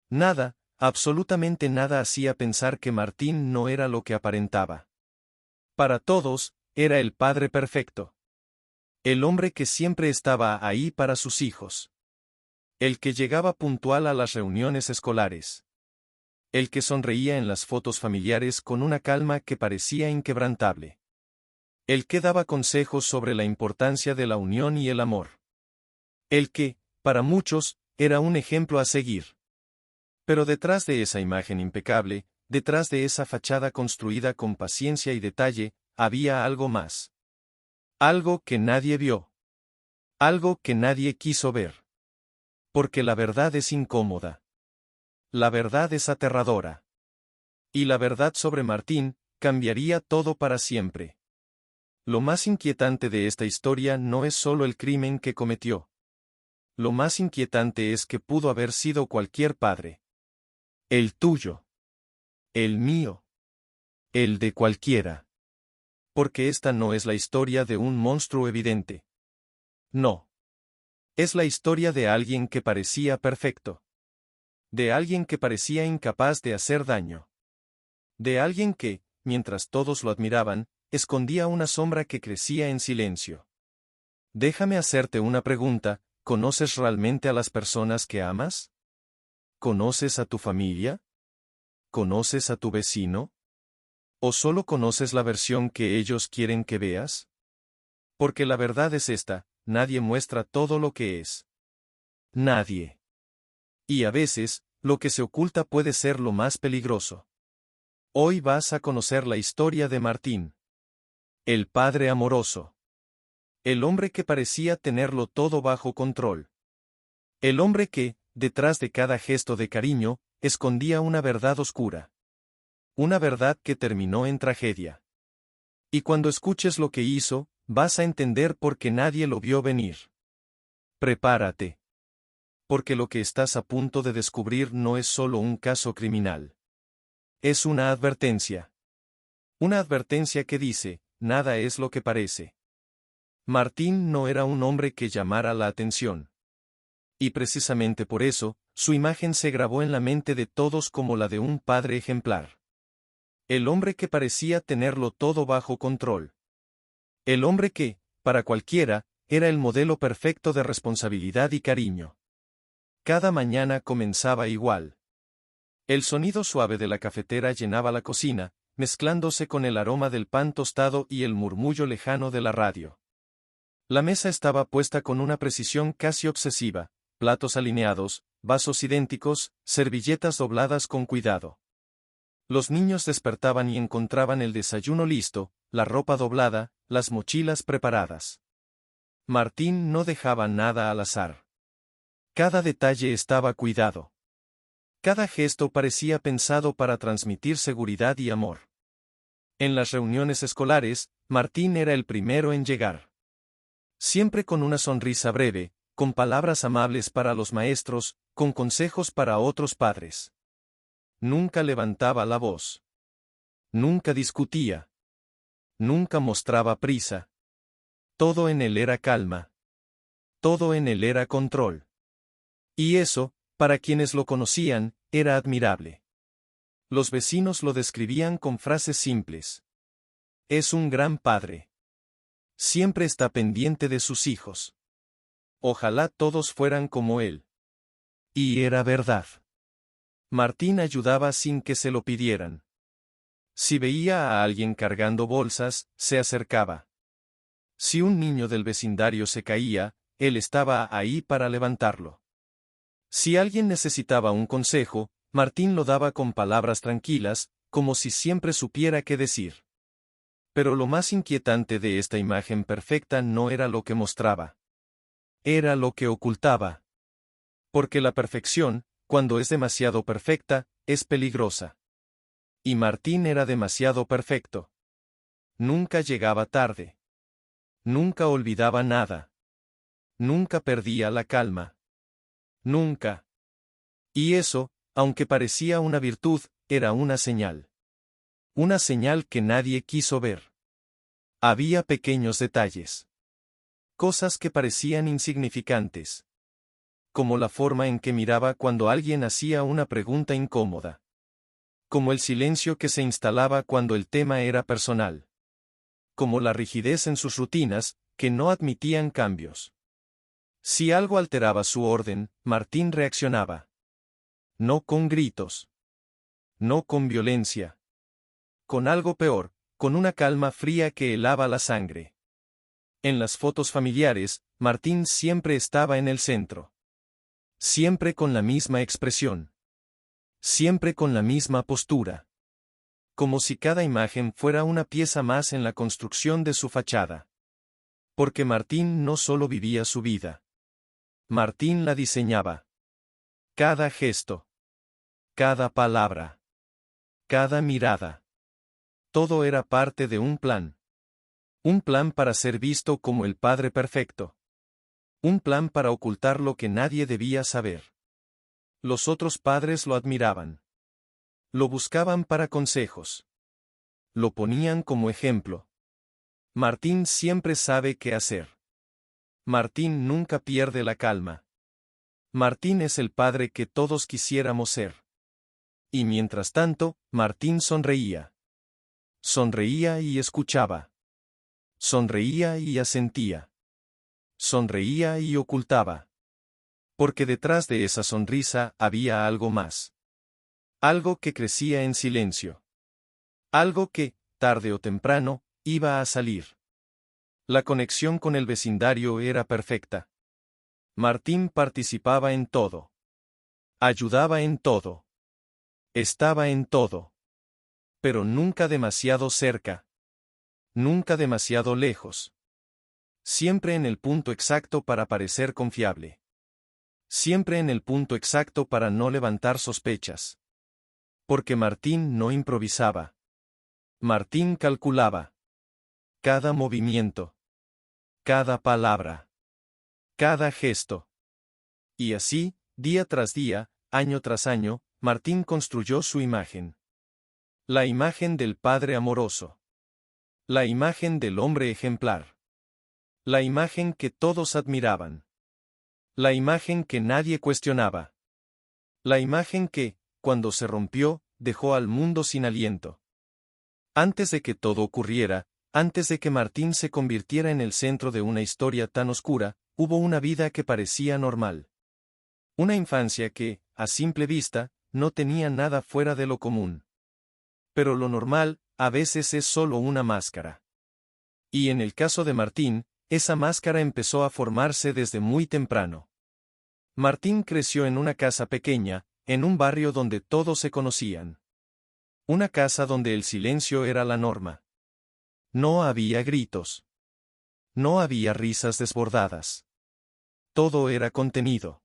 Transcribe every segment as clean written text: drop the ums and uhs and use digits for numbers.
Nada, absolutamente nada hacía pensar que Martín no era lo que aparentaba. Para todos, era el padre perfecto. El hombre que siempre estaba ahí para sus hijos. El que llegaba puntual a las reuniones escolares. El que sonreía en las fotos familiares con una calma que parecía inquebrantable. El que daba consejos sobre la importancia de la unión y el amor. El que, para muchos, era un ejemplo a seguir. Pero detrás de esa imagen impecable, detrás de esa fachada construida con paciencia y detalle, había algo más. Algo que nadie vio. Algo que nadie quiso ver. Porque la verdad es incómoda. La verdad es aterradora. Y la verdad sobre Martín, cambiaría todo para siempre. Lo más inquietante de esta historia no es solo el crimen que cometió. Lo más inquietante es que pudo haber sido cualquier padre. El tuyo. El mío. El de cualquiera. Porque esta no es la historia de un monstruo evidente. No. Es la historia de alguien que parecía perfecto. De alguien que parecía incapaz de hacer daño. De alguien que, mientras todos lo admiraban, escondía una sombra que crecía en silencio. Déjame hacerte una pregunta, ¿conoces realmente a las personas que amas? ¿Conoces a tu familia? ¿Conoces a tu vecino? ¿O solo conoces la versión que ellos quieren que veas? Porque la verdad es esta, nadie muestra todo lo que es. Nadie. Y a veces, lo que se oculta puede ser lo más peligroso. Hoy vas a conocer la historia de Martín. El padre amoroso. El hombre que parecía tenerlo todo bajo control. El hombre que, detrás de cada gesto de cariño, escondía una verdad oscura. Una verdad que terminó en tragedia. Y cuando escuches lo que hizo, vas a entender por qué nadie lo vio venir. Prepárate. Porque lo que estás a punto de descubrir no es solo un caso criminal. Es una advertencia. Una advertencia que dice, nada es lo que parece. Martín no era un hombre que llamara la atención. Y precisamente por eso, su imagen se grabó en la mente de todos como la de un padre ejemplar. El hombre que parecía tenerlo todo bajo control. El hombre que, para cualquiera, era el modelo perfecto de responsabilidad y cariño. Cada mañana comenzaba igual. El sonido suave de la cafetera llenaba la cocina, mezclándose con el aroma del pan tostado y el murmullo lejano de la radio. La mesa estaba puesta con una precisión casi obsesiva, platos alineados, vasos idénticos, servilletas dobladas con cuidado. Los niños despertaban y encontraban el desayuno listo, la ropa doblada, las mochilas preparadas. Martín no dejaba nada al azar. Cada detalle estaba cuidado. Cada gesto parecía pensado para transmitir seguridad y amor. En las reuniones escolares, Martín era el primero en llegar. Siempre con una sonrisa breve, con palabras amables para los maestros, con consejos para otros padres. Nunca levantaba la voz. Nunca discutía. Nunca mostraba prisa. Todo en él era calma. Todo en él era control. Y eso, para quienes lo conocían, era admirable. Los vecinos lo describían con frases simples. Es un gran padre. Siempre está pendiente de sus hijos. Ojalá todos fueran como él. Y era verdad. Martín ayudaba sin que se lo pidieran. Si veía a alguien cargando bolsas, se acercaba. Si un niño del vecindario se caía, él estaba ahí para levantarlo. Si alguien necesitaba un consejo, Martín lo daba con palabras tranquilas, como si siempre supiera qué decir. Pero lo más inquietante de esta imagen perfecta no era lo que mostraba. Era lo que ocultaba. Porque la perfección, cuando es demasiado perfecta, es peligrosa. Y Martín era demasiado perfecto. Nunca llegaba tarde. Nunca olvidaba nada. Nunca perdía la calma. Nunca. Y eso, aunque parecía una virtud, era una señal. Una señal que nadie quiso ver. Había pequeños detalles. Cosas que parecían insignificantes. como la forma en que miraba cuando alguien hacía una pregunta incómoda. Como el silencio que se instalaba cuando el tema era personal. Como la rigidez en sus rutinas, que no admitían cambios. Si algo alteraba su orden, Martín reaccionaba. No con gritos. No con violencia. Con algo peor, con una calma fría que helaba la sangre. En las fotos familiares, Martín siempre estaba en el centro. Siempre con la misma expresión. Siempre con la misma postura. Como si cada imagen fuera una pieza más en la construcción de su fachada. Porque Martín no solo vivía su vida. Martín la diseñaba. Cada gesto. Cada palabra. Cada mirada. Todo era parte de un plan. Un plan para ser visto como el Padre perfecto. Un plan para ocultar lo que nadie debía saber. Los otros padres lo admiraban. Lo buscaban para consejos. Lo ponían como ejemplo. Martín siempre sabe qué hacer. Martín nunca pierde la calma. Martín es el padre que todos quisiéramos ser. Y mientras tanto, Martín sonreía. Sonreía y escuchaba. Sonreía y asentía. Sonreía y ocultaba. Porque detrás de esa sonrisa había algo más. Algo que crecía en silencio. Algo que, tarde o temprano, iba a salir. La conexión con el vecindario era perfecta. Martín participaba en todo. Ayudaba en todo. Estaba en todo. Pero nunca demasiado cerca. Nunca demasiado lejos. Siempre en el punto exacto para parecer confiable. Siempre en el punto exacto para no levantar sospechas. Porque Martín no improvisaba. Martín calculaba. Cada movimiento. Cada palabra. Cada gesto. Y así, día tras día, año tras año, Martín construyó su imagen. La imagen del padre amoroso. La imagen del hombre ejemplar. La imagen que todos admiraban. La imagen que nadie cuestionaba. La imagen que, cuando se rompió, dejó al mundo sin aliento. Antes de que todo ocurriera, antes de que Martín se convirtiera en el centro de una historia tan oscura, hubo una vida que parecía normal. Una infancia que, a simple vista, no tenía nada fuera de lo común. Pero lo normal, a veces es solo una máscara. Y en el caso de Martín, esa máscara empezó a formarse desde muy temprano. Martín creció en una casa pequeña, en un barrio donde todos se conocían. Una casa donde el silencio era la norma. No había gritos. No había risas desbordadas. Todo era contenido.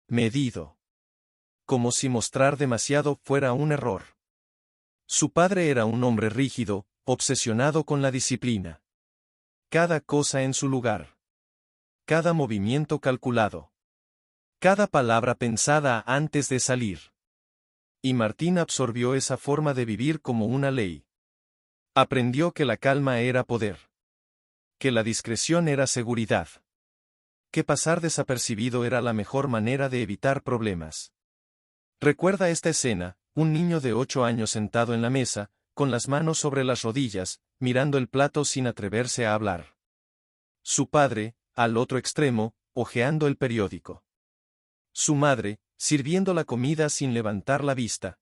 Medido. Como si mostrar demasiado fuera un error. Su padre era un hombre rígido, obsesionado con la disciplina. Cada cosa en su lugar. Cada movimiento calculado. Cada palabra pensada antes de salir. Y Martín absorbió esa forma de vivir como una ley. Aprendió que la calma era poder. Que la discreción era seguridad. Que pasar desapercibido era la mejor manera de evitar problemas. Recuerda esta escena, un niño de 8 años sentado en la mesa, con las manos sobre las rodillas, mirando el plato sin atreverse a hablar. Su padre, al otro extremo, hojeando el periódico. Su madre, sirviendo la comida sin levantar la vista.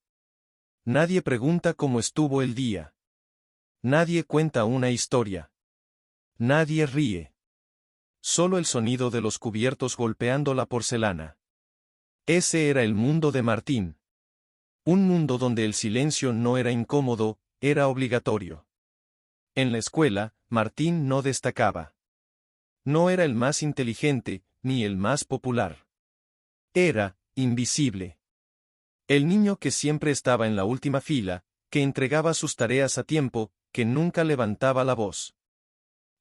Nadie pregunta cómo estuvo el día. Nadie cuenta una historia. Nadie ríe. Solo el sonido de los cubiertos golpeando la porcelana. Ese era el mundo de Martín. Un mundo donde el silencio no era incómodo, era obligatorio. En la escuela, Martín no destacaba. No era el más inteligente, ni el más popular. Era, invisible. El niño que siempre estaba en la última fila, que entregaba sus tareas a tiempo, que nunca levantaba la voz.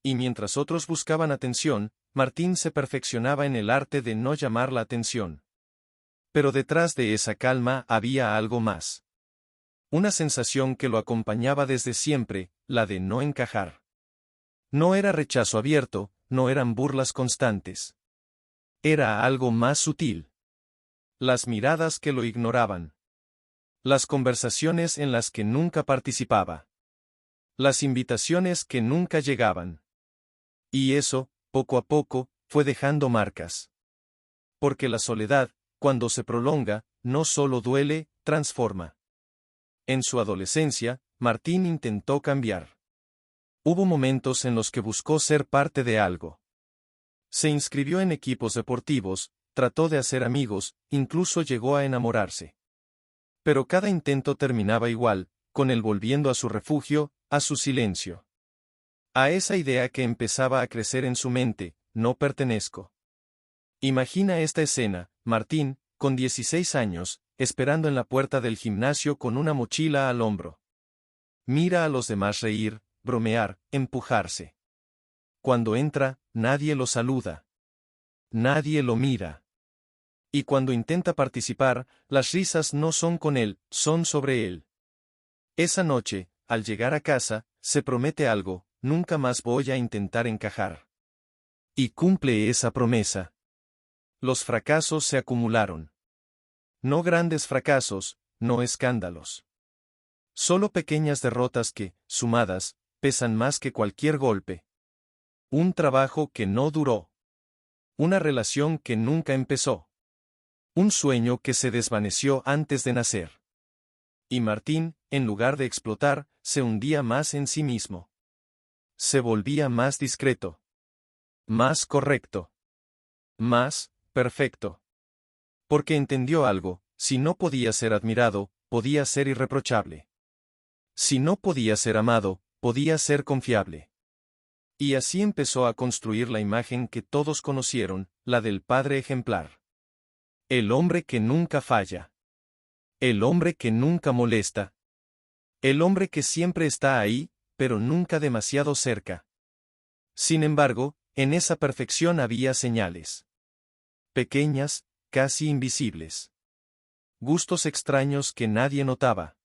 Y mientras otros buscaban atención, Martín se perfeccionaba en el arte de no llamar la atención. Pero detrás de esa calma había algo más. Una sensación que lo acompañaba desde siempre, la de no encajar. No era rechazo abierto, no eran burlas constantes. era algo más sutil. Las miradas que lo ignoraban. Las conversaciones en las que nunca participaba. Las invitaciones que nunca llegaban. Y eso, poco a poco, fue dejando marcas. Porque la soledad, cuando se prolonga, no solo duele, transforma. En su adolescencia, Martín intentó cambiar. Hubo momentos en los que buscó ser parte de algo. Se inscribió en equipos deportivos, trató de hacer amigos, incluso llegó a enamorarse. Pero cada intento terminaba igual, con él volviendo a su refugio, a su silencio. A esa idea que empezaba a crecer en su mente: no pertenezco. Imagina esta escena: Martín, con 16 años, esperando en la puerta del gimnasio con una mochila al hombro. Mira a los demás reír, bromear, empujarse. Cuando entra, nadie lo saluda. Nadie lo mira. Y cuando intenta participar, las risas no son con él, son sobre él. Esa noche, al llegar a casa, se promete algo: nunca más voy a intentar encajar. Y cumple esa promesa. Los fracasos se acumularon. No grandes fracasos, no escándalos. Solo pequeñas derrotas que, sumadas, pesan más que cualquier golpe. Un trabajo que no duró. Una relación que nunca empezó. Un sueño que se desvaneció antes de nacer. Y Martín, en lugar de explotar, se hundía más en sí mismo. Se volvía más discreto. Más correcto. Más perfecto. Porque entendió algo: si no podía ser admirado, podía ser irreprochable. Si no podía ser amado, podía ser confiable. Y así empezó a construir la imagen que todos conocieron, la del padre ejemplar. El hombre que nunca falla. El hombre que nunca molesta. El hombre que siempre está ahí, pero nunca demasiado cerca. Sin embargo, en esa perfección había señales. Pequeñas, casi invisibles. Gustos extraños que nadie notaba.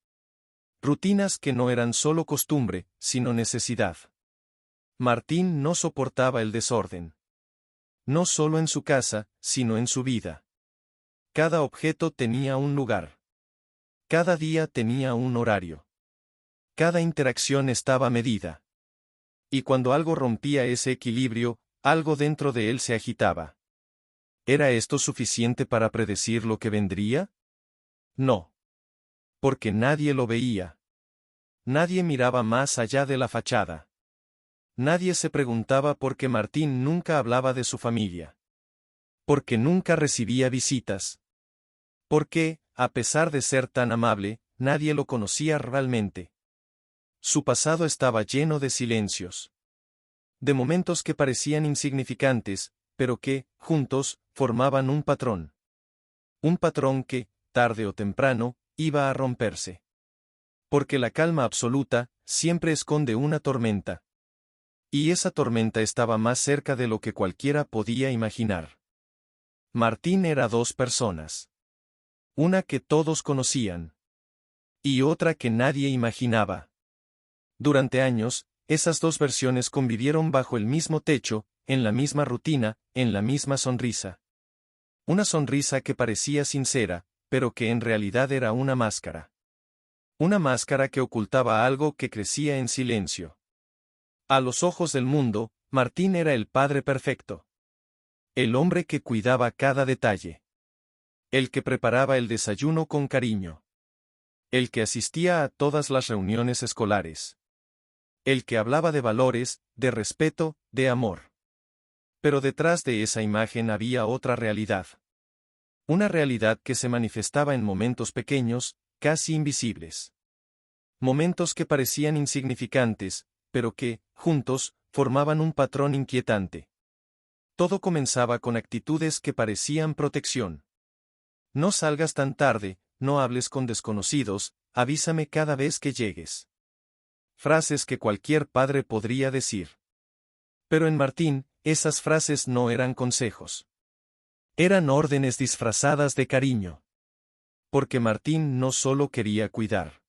Rutinas que no eran solo costumbre, sino necesidad. Martín no soportaba el desorden. No solo en su casa, sino en su vida. Cada objeto tenía un lugar. Cada día tenía un horario. Cada interacción estaba medida. Y cuando algo rompía ese equilibrio, algo dentro de él se agitaba. ¿Era esto suficiente para predecir lo que vendría? No. Porque nadie lo veía. Nadie miraba más allá de la fachada. Nadie se preguntaba por qué Martín nunca hablaba de su familia. Porque nunca recibía visitas. Porque, a pesar de ser tan amable, nadie lo conocía realmente. Su pasado estaba lleno de silencios. De momentos que parecían insignificantes, pero que, juntos, formaban un patrón. Un patrón que, tarde o temprano, iba a romperse. Porque la calma absoluta siempre esconde una tormenta. Y esa tormenta estaba más cerca de lo que cualquiera podía imaginar. Martín era dos personas. Una que todos conocían. Y otra que nadie imaginaba. Durante años, esas dos versiones convivieron bajo el mismo techo, en la misma rutina, en la misma sonrisa. Una sonrisa que parecía sincera, pero que en realidad era una máscara. Una máscara que ocultaba algo que crecía en silencio. A los ojos del mundo, Martín era el padre perfecto. El hombre que cuidaba cada detalle. El que preparaba el desayuno con cariño. El que asistía a todas las reuniones escolares. El que hablaba de valores, de respeto, de amor. Pero detrás de esa imagen había otra realidad. Una realidad que se manifestaba en momentos pequeños, casi invisibles. Momentos que parecían insignificantes, pero que, juntos, formaban un patrón inquietante. Todo comenzaba con actitudes que parecían protección. No salgas tan tarde, no hables con desconocidos, avísame cada vez que llegues. Frases que cualquier padre podría decir. Pero en Martín, esas frases no eran consejos. Eran órdenes disfrazadas de cariño. Porque Martín no solo quería cuidar.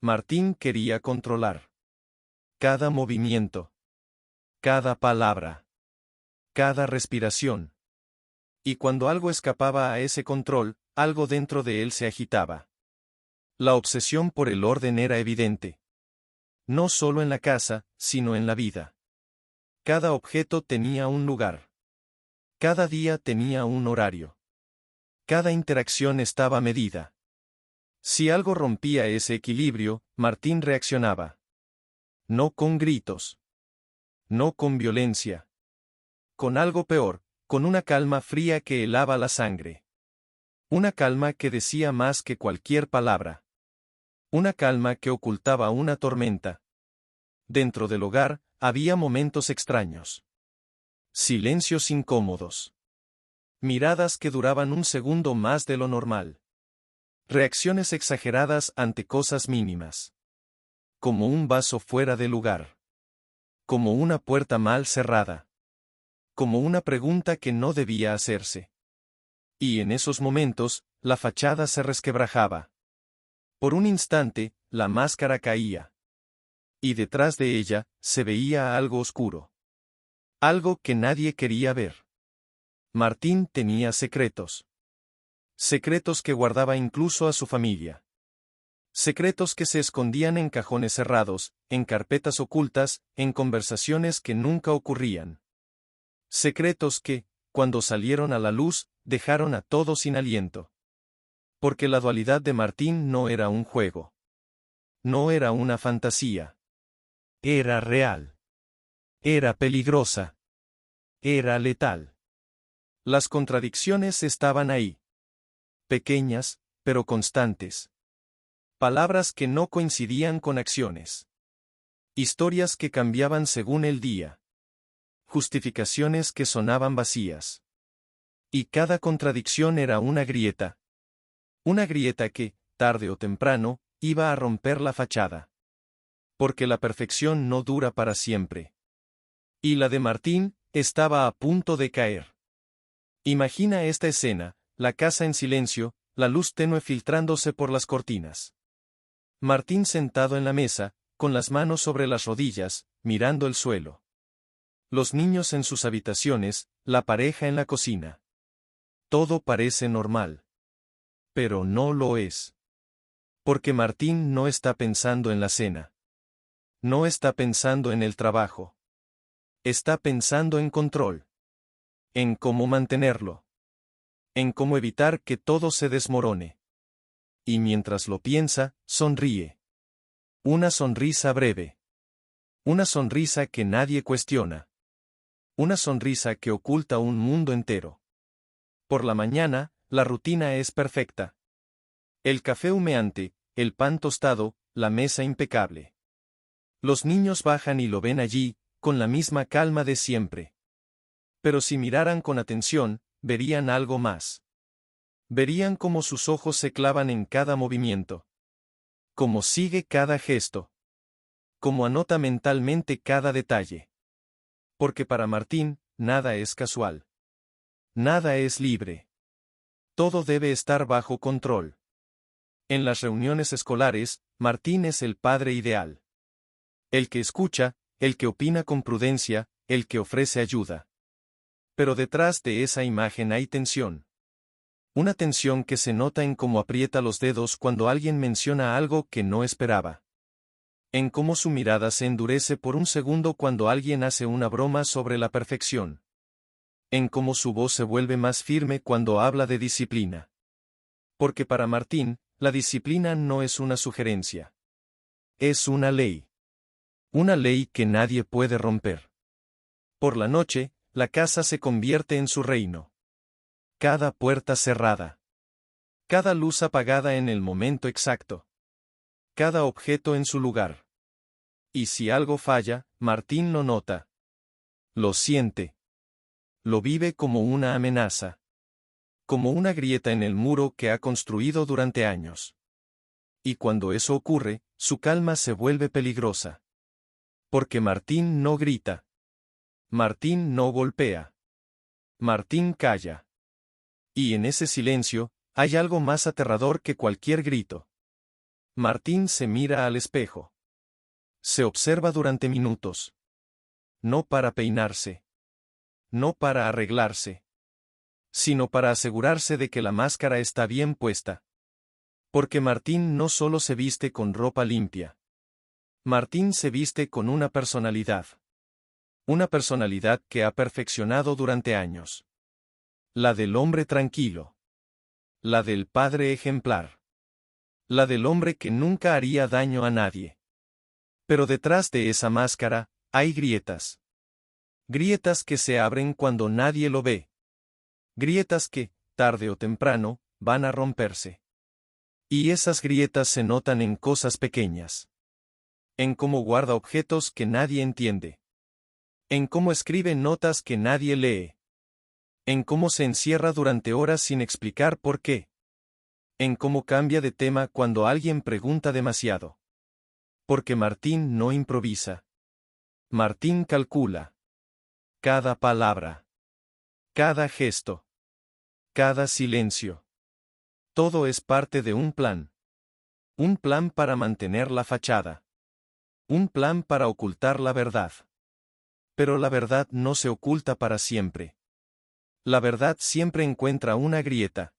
Martín quería controlar. Cada movimiento. Cada palabra. Cada respiración. Y cuando algo escapaba a ese control, algo dentro de él se agitaba. La obsesión por el orden era evidente. No solo en la casa, sino en la vida. Cada objeto tenía un lugar. Cada día tenía un horario. Cada interacción estaba medida. Si algo rompía ese equilibrio, Martín reaccionaba. No con gritos. No con violencia. Con algo peor, con una calma fría que helaba la sangre. Una calma que decía más que cualquier palabra. Una calma que ocultaba una tormenta. Dentro del hogar, había momentos extraños. Silencios incómodos. Miradas que duraban un segundo más de lo normal. Reacciones exageradas ante cosas mínimas. Como un vaso fuera de lugar. Como una puerta mal cerrada. Como una pregunta que no debía hacerse. Y en esos momentos, la fachada se resquebrajaba. Por un instante, la máscara caía. Y detrás de ella, se veía algo oscuro. Algo que nadie quería ver. Martín tenía secretos. Secretos que guardaba incluso a su familia. Secretos que se escondían en cajones cerrados, en carpetas ocultas, en conversaciones que nunca ocurrían. Secretos que, cuando salieron a la luz, dejaron a todos sin aliento. Porque la dualidad de Martín no era un juego. No era una fantasía. Era real. Era peligrosa. Era letal. Las contradicciones estaban ahí. Pequeñas, pero constantes. Palabras que no coincidían con acciones. Historias que cambiaban según el día. Justificaciones que sonaban vacías. Y cada contradicción era una grieta. Una grieta que, tarde o temprano, iba a romper la fachada. Porque la perfección no dura para siempre. Y la de Martín, estaba a punto de caer. Imagina esta escena, la casa en silencio, la luz tenue filtrándose por las cortinas. Martín sentado en la mesa, con las manos sobre las rodillas, mirando el suelo. Los niños en sus habitaciones, la pareja en la cocina. Todo parece normal. Pero no lo es. Porque Martín no está pensando en la cena. No está pensando en el trabajo. Está pensando en control. En cómo mantenerlo. En cómo evitar que todo se desmorone. Y mientras lo piensa, sonríe. Una sonrisa breve. Una sonrisa que nadie cuestiona. Una sonrisa que oculta un mundo entero. Por la mañana, la rutina es perfecta. El café humeante, el pan tostado, la mesa impecable. Los niños bajan y lo ven allí, con la misma calma de siempre. Pero si miraran con atención, verían algo más. Verían cómo sus ojos se clavan en cada movimiento. Cómo sigue cada gesto. Cómo anota mentalmente cada detalle. Porque para Martín, nada es casual. Nada es libre. Todo debe estar bajo control. En las reuniones escolares, Martín es el padre ideal. El que escucha, el que opina con prudencia, el que ofrece ayuda. Pero detrás de esa imagen hay tensión. Una tensión que se nota en cómo aprieta los dedos cuando alguien menciona algo que no esperaba. En cómo su mirada se endurece por un segundo cuando alguien hace una broma sobre la perfección. En cómo su voz se vuelve más firme cuando habla de disciplina. Porque para Martín, la disciplina no es una sugerencia. Es una ley. Una ley que nadie puede romper. Por la noche, la casa se convierte en su reino. Cada puerta cerrada. Cada luz apagada en el momento exacto. Cada objeto en su lugar. Y si algo falla, Martín lo nota. Lo siente. Lo vive como una amenaza. Como una grieta en el muro que ha construido durante años. Y cuando eso ocurre, su calma se vuelve peligrosa. Porque Martín no grita. Martín no golpea. Martín calla. Y en ese silencio, hay algo más aterrador que cualquier grito. Martín se mira al espejo. Se observa durante minutos. No para peinarse. No para arreglarse. sino para asegurarse de que la máscara está bien puesta. Porque Martín no solo se viste con ropa limpia. Martín se viste con una personalidad. Una personalidad que ha perfeccionado durante años. La del hombre tranquilo. La del padre ejemplar. La del hombre que nunca haría daño a nadie. Pero detrás de esa máscara, hay grietas. Grietas que se abren cuando nadie lo ve. Grietas que, tarde o temprano, van a romperse. Y esas grietas se notan en cosas pequeñas. En cómo guarda objetos que nadie entiende. En cómo escribe notas que nadie lee. En cómo se encierra durante horas sin explicar por qué. En cómo cambia de tema cuando alguien pregunta demasiado. Porque Martín no improvisa. Martín calcula. Cada palabra. Cada gesto. Cada silencio. Todo es parte de un plan. Un plan para mantener la fachada. Un plan para ocultar la verdad. Pero la verdad no se oculta para siempre. La verdad siempre encuentra una grieta.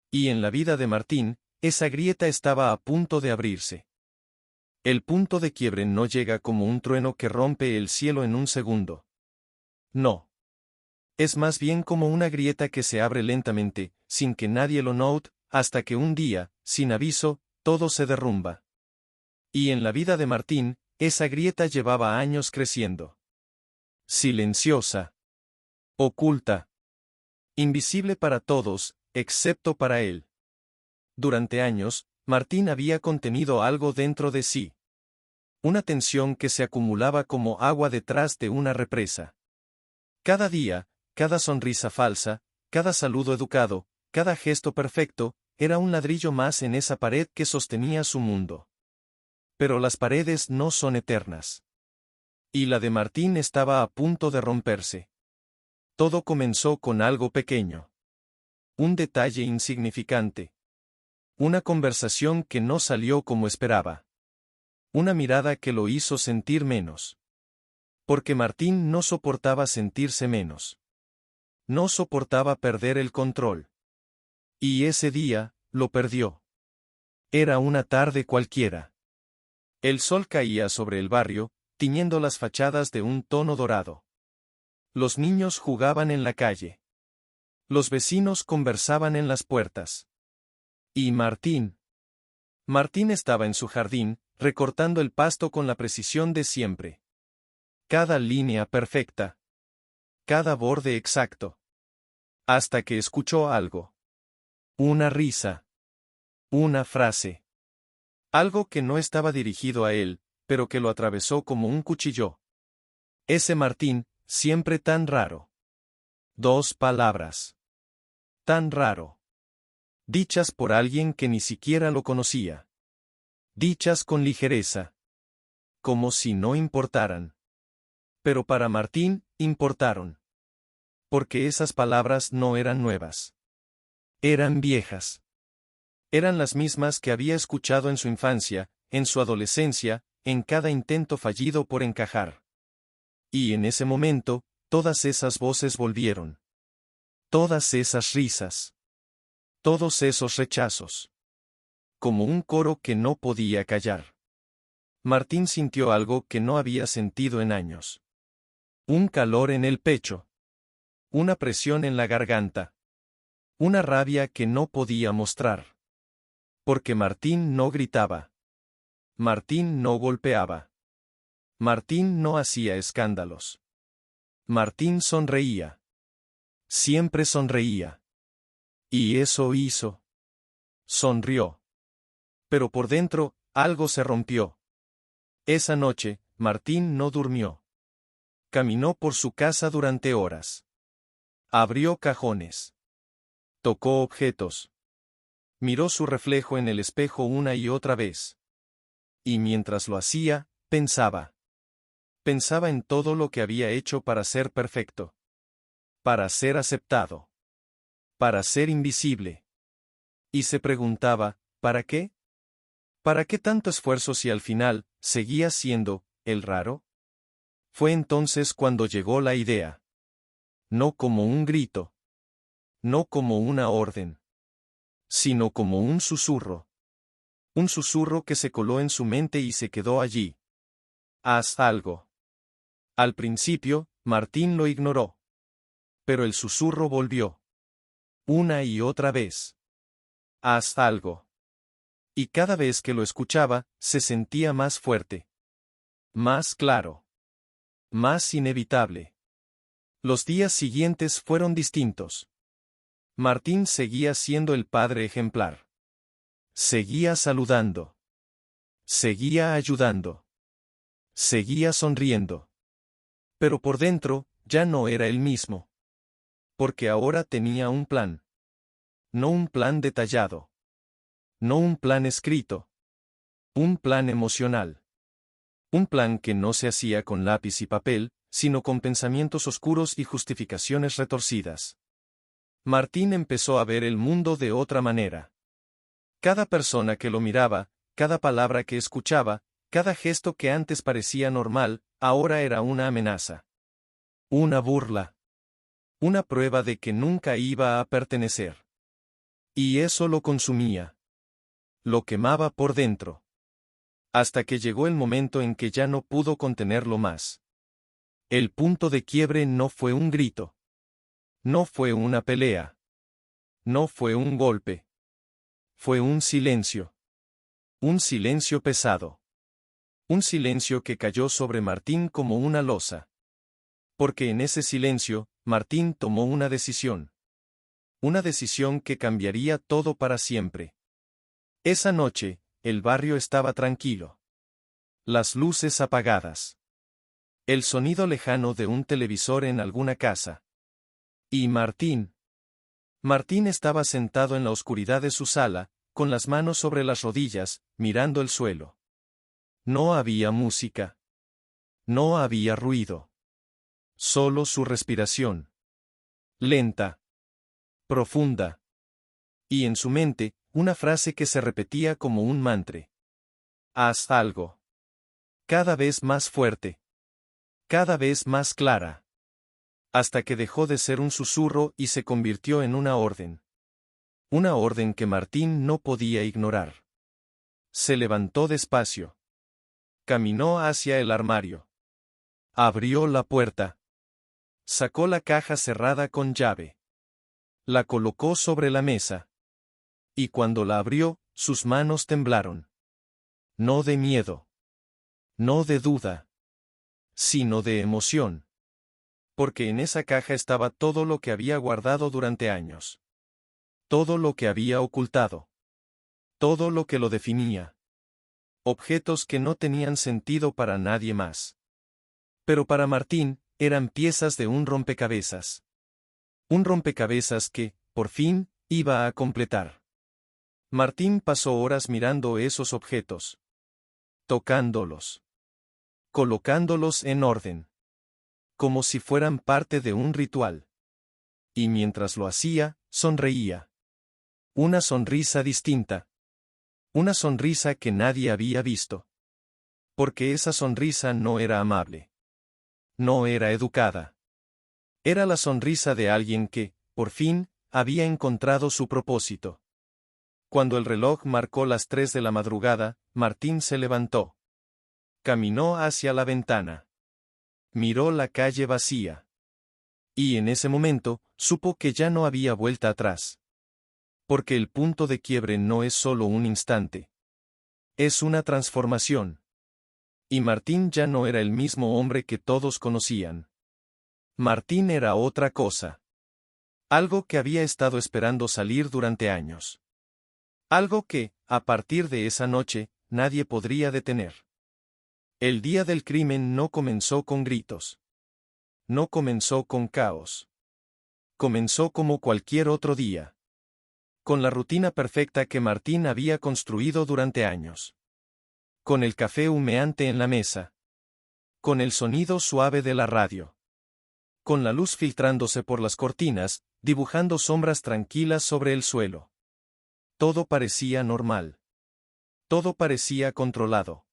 Y en la vida de Martín, esa grieta estaba a punto de abrirse. El punto de quiebre no llega como un trueno que rompe el cielo en un segundo. No. Es más bien como una grieta que se abre lentamente, sin que nadie lo note, hasta que un día, sin aviso, todo se derrumba. Y en la vida de Martín, esa grieta llevaba años creciendo. Silenciosa. Oculta. Invisible para todos, excepto para él. Durante años, Martín había contenido algo dentro de sí. Una tensión que se acumulaba como agua detrás de una represa. Cada día, cada sonrisa falsa, cada saludo educado, cada gesto perfecto, era un ladrillo más en esa pared que sostenía su mundo. Pero las paredes no son eternas. Y la de Martín estaba a punto de romperse. Todo comenzó con algo pequeño. Un detalle insignificante. Una conversación que no salió como esperaba. Una mirada que lo hizo sentir menos. Porque Martín no soportaba sentirse menos. No soportaba perder el control. Y ese día, lo perdió. Era una tarde cualquiera. El sol caía sobre el barrio, tiñendo las fachadas de un tono dorado. Los niños jugaban en la calle. Los vecinos conversaban en las puertas. Y Martín. Martín estaba en su jardín, recortando el pasto con la precisión de siempre. Cada línea perfecta. Cada borde exacto. Hasta que escuchó algo. Una risa. Una frase. Algo que no estaba dirigido a él, pero que lo atravesó como un cuchillo. Ese Martín, siempre tan raro. 2 palabras. Tan raro. Dichas por alguien que ni siquiera lo conocía. Dichas con ligereza. Como si no importaran. Pero para Martín, importaron. Porque esas palabras no eran nuevas. Eran viejas. Eran las mismas que había escuchado en su infancia, en su adolescencia, en cada intento fallido por encajar. Y en ese momento, todas esas voces volvieron. Todas esas risas. Todos esos rechazos. Como un coro que no podía callar. Martín sintió algo que no había sentido en años. Un calor en el pecho. Una presión en la garganta. Una rabia que no podía mostrar. Porque Martín no gritaba. Martín no golpeaba. Martín no hacía escándalos. Martín sonreía. Siempre sonreía. Y eso hizo. Sonrió. Pero por dentro, algo se rompió. Esa noche, Martín no durmió. Caminó por su casa durante horas. Abrió cajones. Tocó objetos. Miró su reflejo en el espejo una y otra vez. Y mientras lo hacía, pensaba. Pensaba en todo lo que había hecho para ser perfecto. Para ser aceptado. Para ser invisible. Y se preguntaba, ¿para qué? ¿Para qué tanto esfuerzo si al final, seguía siendo, el raro? Fue entonces cuando llegó la idea. No como un grito. no como una orden, sino como un susurro. Un susurro que se coló en su mente y se quedó allí. Haz algo. Al principio, Martín lo ignoró. Pero el susurro volvió. Una y otra vez. Haz algo. Y cada vez que lo escuchaba, se sentía más fuerte. Más claro. Más inevitable. Los días siguientes fueron distintos. Martín seguía siendo el padre ejemplar. Seguía saludando. Seguía ayudando. Seguía sonriendo. Pero por dentro, ya no era el mismo. Porque ahora tenía un plan. No un plan detallado. No un plan escrito. Un plan emocional. Un plan que no se hacía con lápiz y papel, sino con pensamientos oscuros y justificaciones retorcidas. Martín empezó a ver el mundo de otra manera. Cada persona que lo miraba, cada palabra que escuchaba, cada gesto que antes parecía normal, ahora era una amenaza. Una burla. Una prueba de que nunca iba a pertenecer. Y eso lo consumía. Lo quemaba por dentro. Hasta que llegó el momento en que ya no pudo contenerlo más. El punto de quiebre no fue un grito. No fue una pelea. No fue un golpe. Fue un silencio. Un silencio pesado. Un silencio que cayó sobre Martín como una losa. Porque en ese silencio, Martín tomó una decisión. Una decisión que cambiaría todo para siempre. Esa noche, el barrio estaba tranquilo. Las luces apagadas. El sonido lejano de un televisor en alguna casa. Y Martín. Martín estaba sentado en la oscuridad de su sala, con las manos sobre las rodillas, mirando el suelo. No había música. No había ruido. Solo su respiración. Lenta. Profunda. Y en su mente, una frase que se repetía como un mantra. Haz algo. Cada vez más fuerte. Cada vez más clara. Hasta que dejó de ser un susurro y se convirtió en una orden. Una orden que Martín no podía ignorar. Se levantó despacio. Caminó hacia el armario. Abrió la puerta. Sacó la caja cerrada con llave. La colocó sobre la mesa. Y cuando la abrió, sus manos temblaron. No de miedo. No de duda. Sino de emoción. Porque en esa caja estaba todo lo que había guardado durante años. Todo lo que había ocultado. Todo lo que lo definía. Objetos que no tenían sentido para nadie más. Pero para Martín, eran piezas de un rompecabezas. Un rompecabezas que, por fin, iba a completar. Martín pasó horas mirando esos objetos. Tocándolos. Colocándolos en orden. Como si fueran parte de un ritual. Y mientras lo hacía, sonreía. Una sonrisa distinta. Una sonrisa que nadie había visto. Porque esa sonrisa no era amable. No era educada. Era la sonrisa de alguien que, por fin, había encontrado su propósito. Cuando el reloj marcó las 3 de la madrugada, Martín se levantó. Caminó hacia la ventana. Miró la calle vacía. Y en ese momento, supo que ya no había vuelta atrás. Porque el punto de quiebre no es solo un instante. Es una transformación. Y Martín ya no era el mismo hombre que todos conocían. Martín era otra cosa. Algo que había estado esperando salir durante años. Algo que, a partir de esa noche, nadie podría detener. El día del crimen no comenzó con gritos. No comenzó con caos. Comenzó como cualquier otro día. Con la rutina perfecta que Martín había construido durante años. Con el café humeante en la mesa. Con el sonido suave de la radio. Con la luz filtrándose por las cortinas, dibujando sombras tranquilas sobre el suelo. Todo parecía normal. Todo parecía controlado.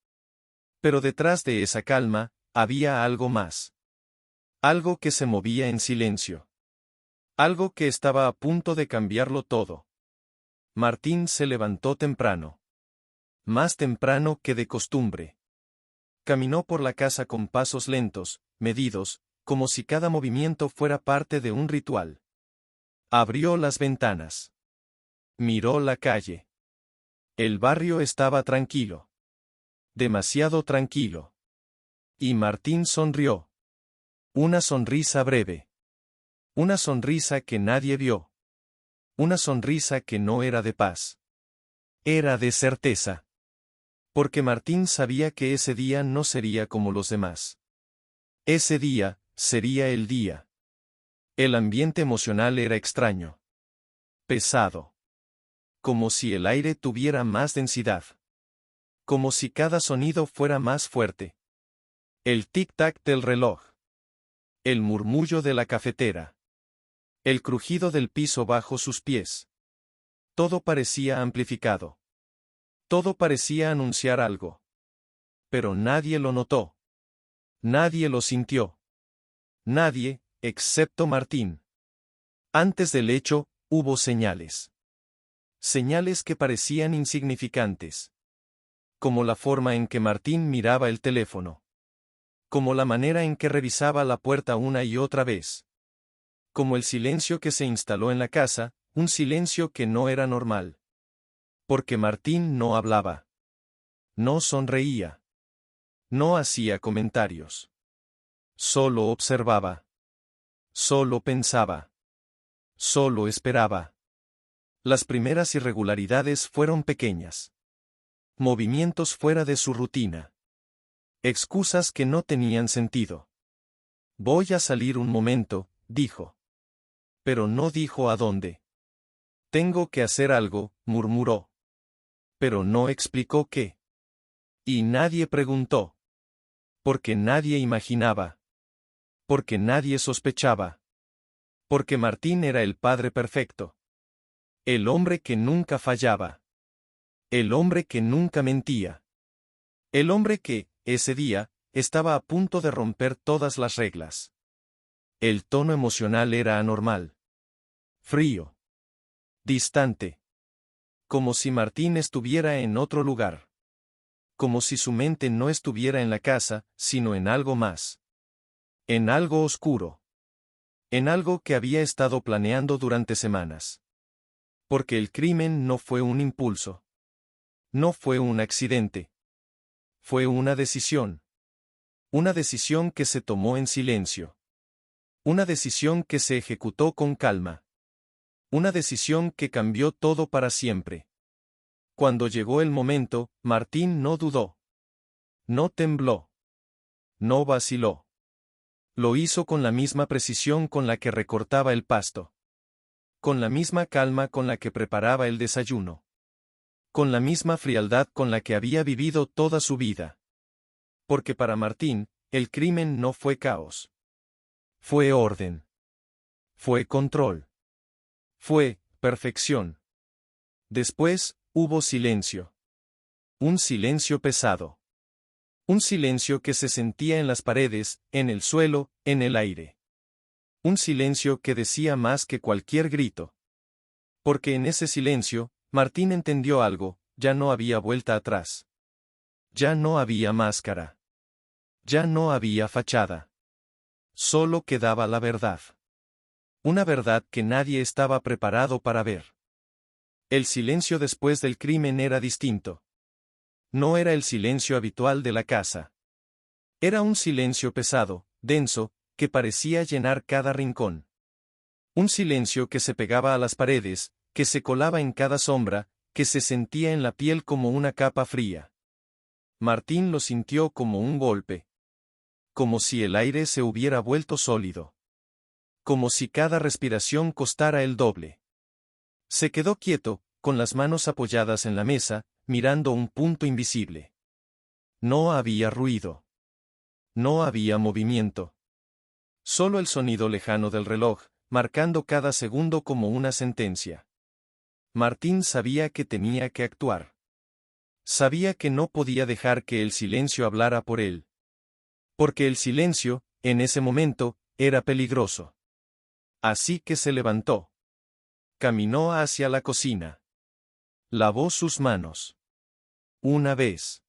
Pero detrás de esa calma, había algo más. Algo que se movía en silencio. Algo que estaba a punto de cambiarlo todo. Martín se levantó temprano. Más temprano que de costumbre. Caminó por la casa con pasos lentos, medidos, como si cada movimiento fuera parte de un ritual. Abrió las ventanas. Miró la calle. El barrio estaba tranquilo. Demasiado tranquilo. Y Martín sonrió. Una sonrisa breve. Una sonrisa que nadie vio. Una sonrisa que no era de paz. Era de certeza. Porque Martín sabía que ese día no sería como los demás. Ese día, sería el día. El ambiente emocional era extraño. Pesado. Como si el aire tuviera más densidad. Como si cada sonido fuera más fuerte. El tic-tac del reloj. El murmullo de la cafetera. El crujido del piso bajo sus pies. Todo parecía amplificado. Todo parecía anunciar algo. Pero nadie lo notó. Nadie lo sintió. Nadie, excepto Martín. Antes del hecho, hubo señales. Señales que parecían insignificantes. Como la forma en que Martín miraba el teléfono. Como la manera en que revisaba la puerta una y otra vez. Como el silencio que se instaló en la casa, un silencio que no era normal. Porque Martín no hablaba. No sonreía. No hacía comentarios. Solo observaba. Solo pensaba. Solo esperaba. Las primeras irregularidades fueron pequeñas. Movimientos fuera de su rutina. Excusas que no tenían sentido. Voy a salir un momento, dijo. Pero no dijo a dónde. Tengo que hacer algo, murmuró. Pero no explicó qué. Y nadie preguntó. Porque nadie imaginaba. Porque nadie sospechaba. Porque Martín era el padre perfecto. El hombre que nunca fallaba. El hombre que nunca mentía. El hombre que, ese día, estaba a punto de romper todas las reglas. El tono emocional era anormal. Frío. Distante. Como si Martín estuviera en otro lugar. Como si su mente no estuviera en la casa, sino en algo más. En algo oscuro. En algo que había estado planeando durante semanas. Porque el crimen no fue un impulso. No fue un accidente. Fue una decisión. Una decisión que se tomó en silencio. Una decisión que se ejecutó con calma. Una decisión que cambió todo para siempre. Cuando llegó el momento, Martín no dudó. No tembló. No vaciló. Lo hizo con la misma precisión con la que recortaba el pasto. Con la misma calma con la que preparaba el desayuno. Con la misma frialdad con la que había vivido toda su vida. Porque para Martín, el crimen no fue caos. Fue orden. Fue control. Fue perfección. Después, hubo silencio. Un silencio pesado. Un silencio que se sentía en las paredes, en el suelo, en el aire. Un silencio que decía más que cualquier grito. Porque en ese silencio, Martín entendió algo, ya no había vuelta atrás. Ya no había máscara. Ya no había fachada. Solo quedaba la verdad. Una verdad que nadie estaba preparado para ver. El silencio después del crimen era distinto. No era el silencio habitual de la casa. Era un silencio pesado, denso, que parecía llenar cada rincón. Un silencio que se pegaba a las paredes, que se colaba en cada sombra, que se sentía en la piel como una capa fría. Martín lo sintió como un golpe. Como si el aire se hubiera vuelto sólido. Como si cada respiración costara el doble. Se quedó quieto, con las manos apoyadas en la mesa, mirando un punto invisible. No había ruido. No había movimiento. Solo el sonido lejano del reloj, marcando cada segundo como una sentencia. Martín sabía que tenía que actuar. Sabía que no podía dejar que el silencio hablara por él. Porque el silencio, en ese momento, era peligroso. Así que se levantó. Caminó hacia la cocina. Lavó sus manos. Una vez.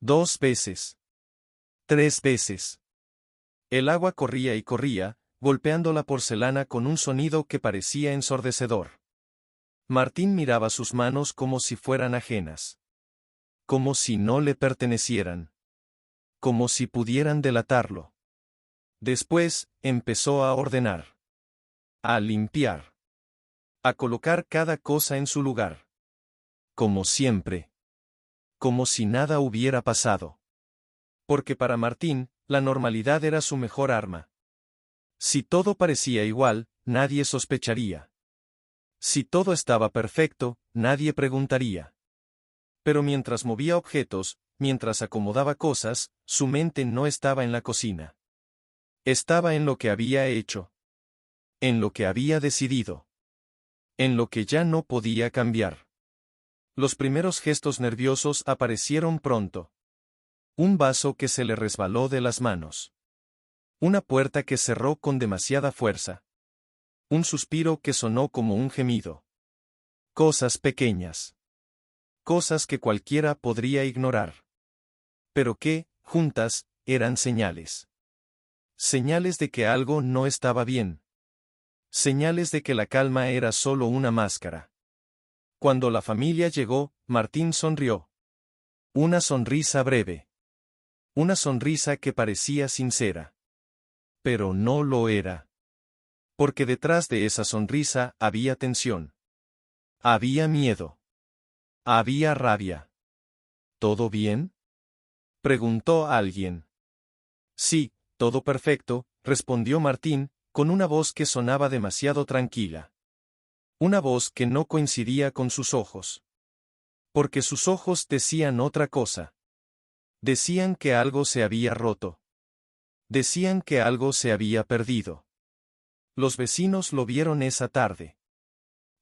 2 veces. 3 veces. El agua corría y corría, golpeando la porcelana con un sonido que parecía ensordecedor. Martín miraba sus manos como si fueran ajenas. Como si no le pertenecieran. Como si pudieran delatarlo. Después, empezó a ordenar. A limpiar. A colocar cada cosa en su lugar. Como siempre. Como si nada hubiera pasado. Porque para Martín, la normalidad era su mejor arma. Si todo parecía igual, nadie sospecharía. Si todo estaba perfecto, nadie preguntaría. Pero mientras movía objetos, mientras acomodaba cosas, su mente no estaba en la cocina. Estaba en lo que había hecho. En lo que había decidido. En lo que ya no podía cambiar. Los primeros gestos nerviosos aparecieron pronto. Un vaso que se le resbaló de las manos. Una puerta que cerró con demasiada fuerza. Un suspiro que sonó como un gemido. Cosas pequeñas. Cosas que cualquiera podría ignorar. Pero que, juntas, eran señales. Señales de que algo no estaba bien. Señales de que la calma era solo una máscara. Cuando la familia llegó, Martín sonrió. Una sonrisa breve. Una sonrisa que parecía sincera. Pero no lo era. Porque detrás de esa sonrisa había tensión. Había miedo. Había rabia. ¿Todo bien?, preguntó alguien. Sí, todo perfecto, respondió Martín, con una voz que sonaba demasiado tranquila. Una voz que no coincidía con sus ojos. Porque sus ojos decían otra cosa. Decían que algo se había roto. Decían que algo se había perdido. Los vecinos lo vieron esa tarde.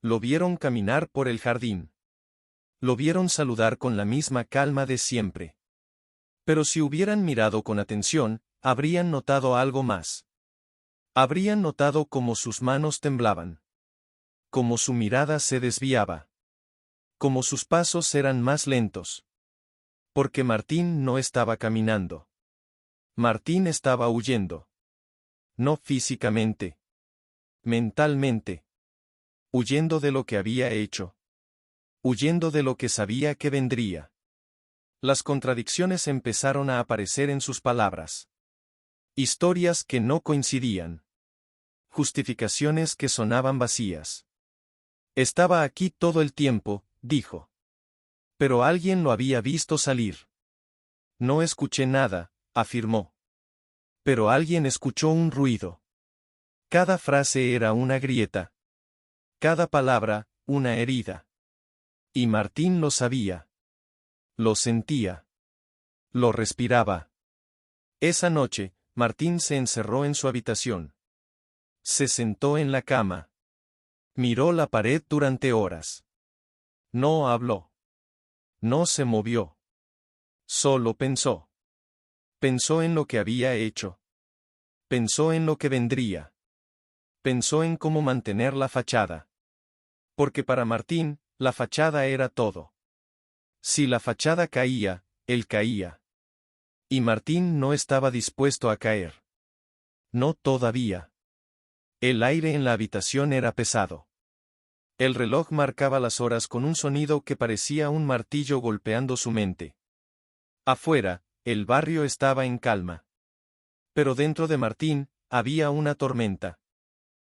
Lo vieron caminar por el jardín. Lo vieron saludar con la misma calma de siempre. Pero si hubieran mirado con atención, habrían notado algo más. Habrían notado cómo sus manos temblaban. Cómo su mirada se desviaba. Cómo sus pasos eran más lentos. Porque Martín no estaba caminando. Martín estaba huyendo. No físicamente. Mentalmente. Huyendo de lo que había hecho. Huyendo de lo que sabía que vendría. Las contradicciones empezaron a aparecer en sus palabras. Historias que no coincidían. Justificaciones que sonaban vacías. Estaba aquí todo el tiempo, dijo. Pero alguien lo había visto salir. No escuché nada, afirmó. Pero alguien escuchó un ruido. Cada frase era una grieta. Cada palabra, una herida. Y Martín lo sabía. Lo sentía. Lo respiraba. Esa noche, Martín se encerró en su habitación. Se sentó en la cama. Miró la pared durante horas. No habló. No se movió. Solo pensó. Pensó en lo que había hecho. Pensó en lo que vendría. Pensó en cómo mantener la fachada. Porque para Martín, la fachada era todo. Si la fachada caía, él caía. Y Martín no estaba dispuesto a caer. No todavía. El aire en la habitación era pesado. El reloj marcaba las horas con un sonido que parecía un martillo golpeando su mente. Afuera, el barrio estaba en calma. Pero dentro de Martín, había una tormenta.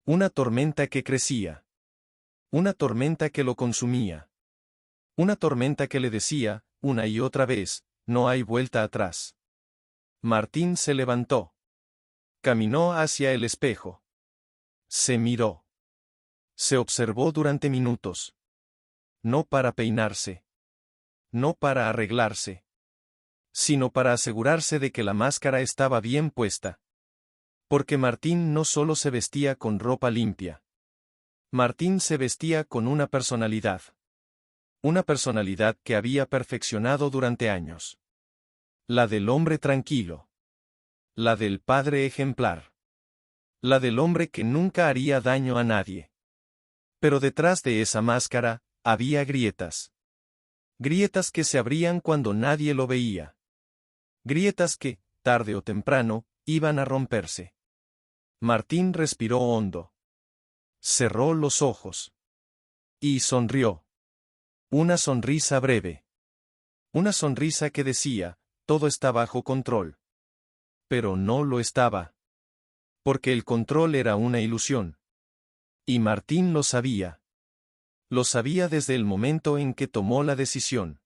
Una tormenta que crecía. Una tormenta que lo consumía. Una tormenta que le decía, una y otra vez, no hay vuelta atrás. Martín se levantó. Caminó hacia el espejo. Se miró. Se observó durante minutos. No para peinarse. No para arreglarse. Sino para asegurarse de que la máscara estaba bien puesta. Porque Martín no solo se vestía con ropa limpia. Martín se vestía con una personalidad. Una personalidad que había perfeccionado durante años. La del hombre tranquilo. La del padre ejemplar. La del hombre que nunca haría daño a nadie. Pero detrás de esa máscara, había grietas. Grietas que se abrían cuando nadie lo veía. Grietas que, tarde o temprano, iban a romperse. Martín respiró hondo. Cerró los ojos. Y sonrió. Una sonrisa breve. Una sonrisa que decía, todo está bajo control. Pero no lo estaba. Porque el control era una ilusión. Y Martín lo sabía. Lo sabía desde el momento en que tomó la decisión.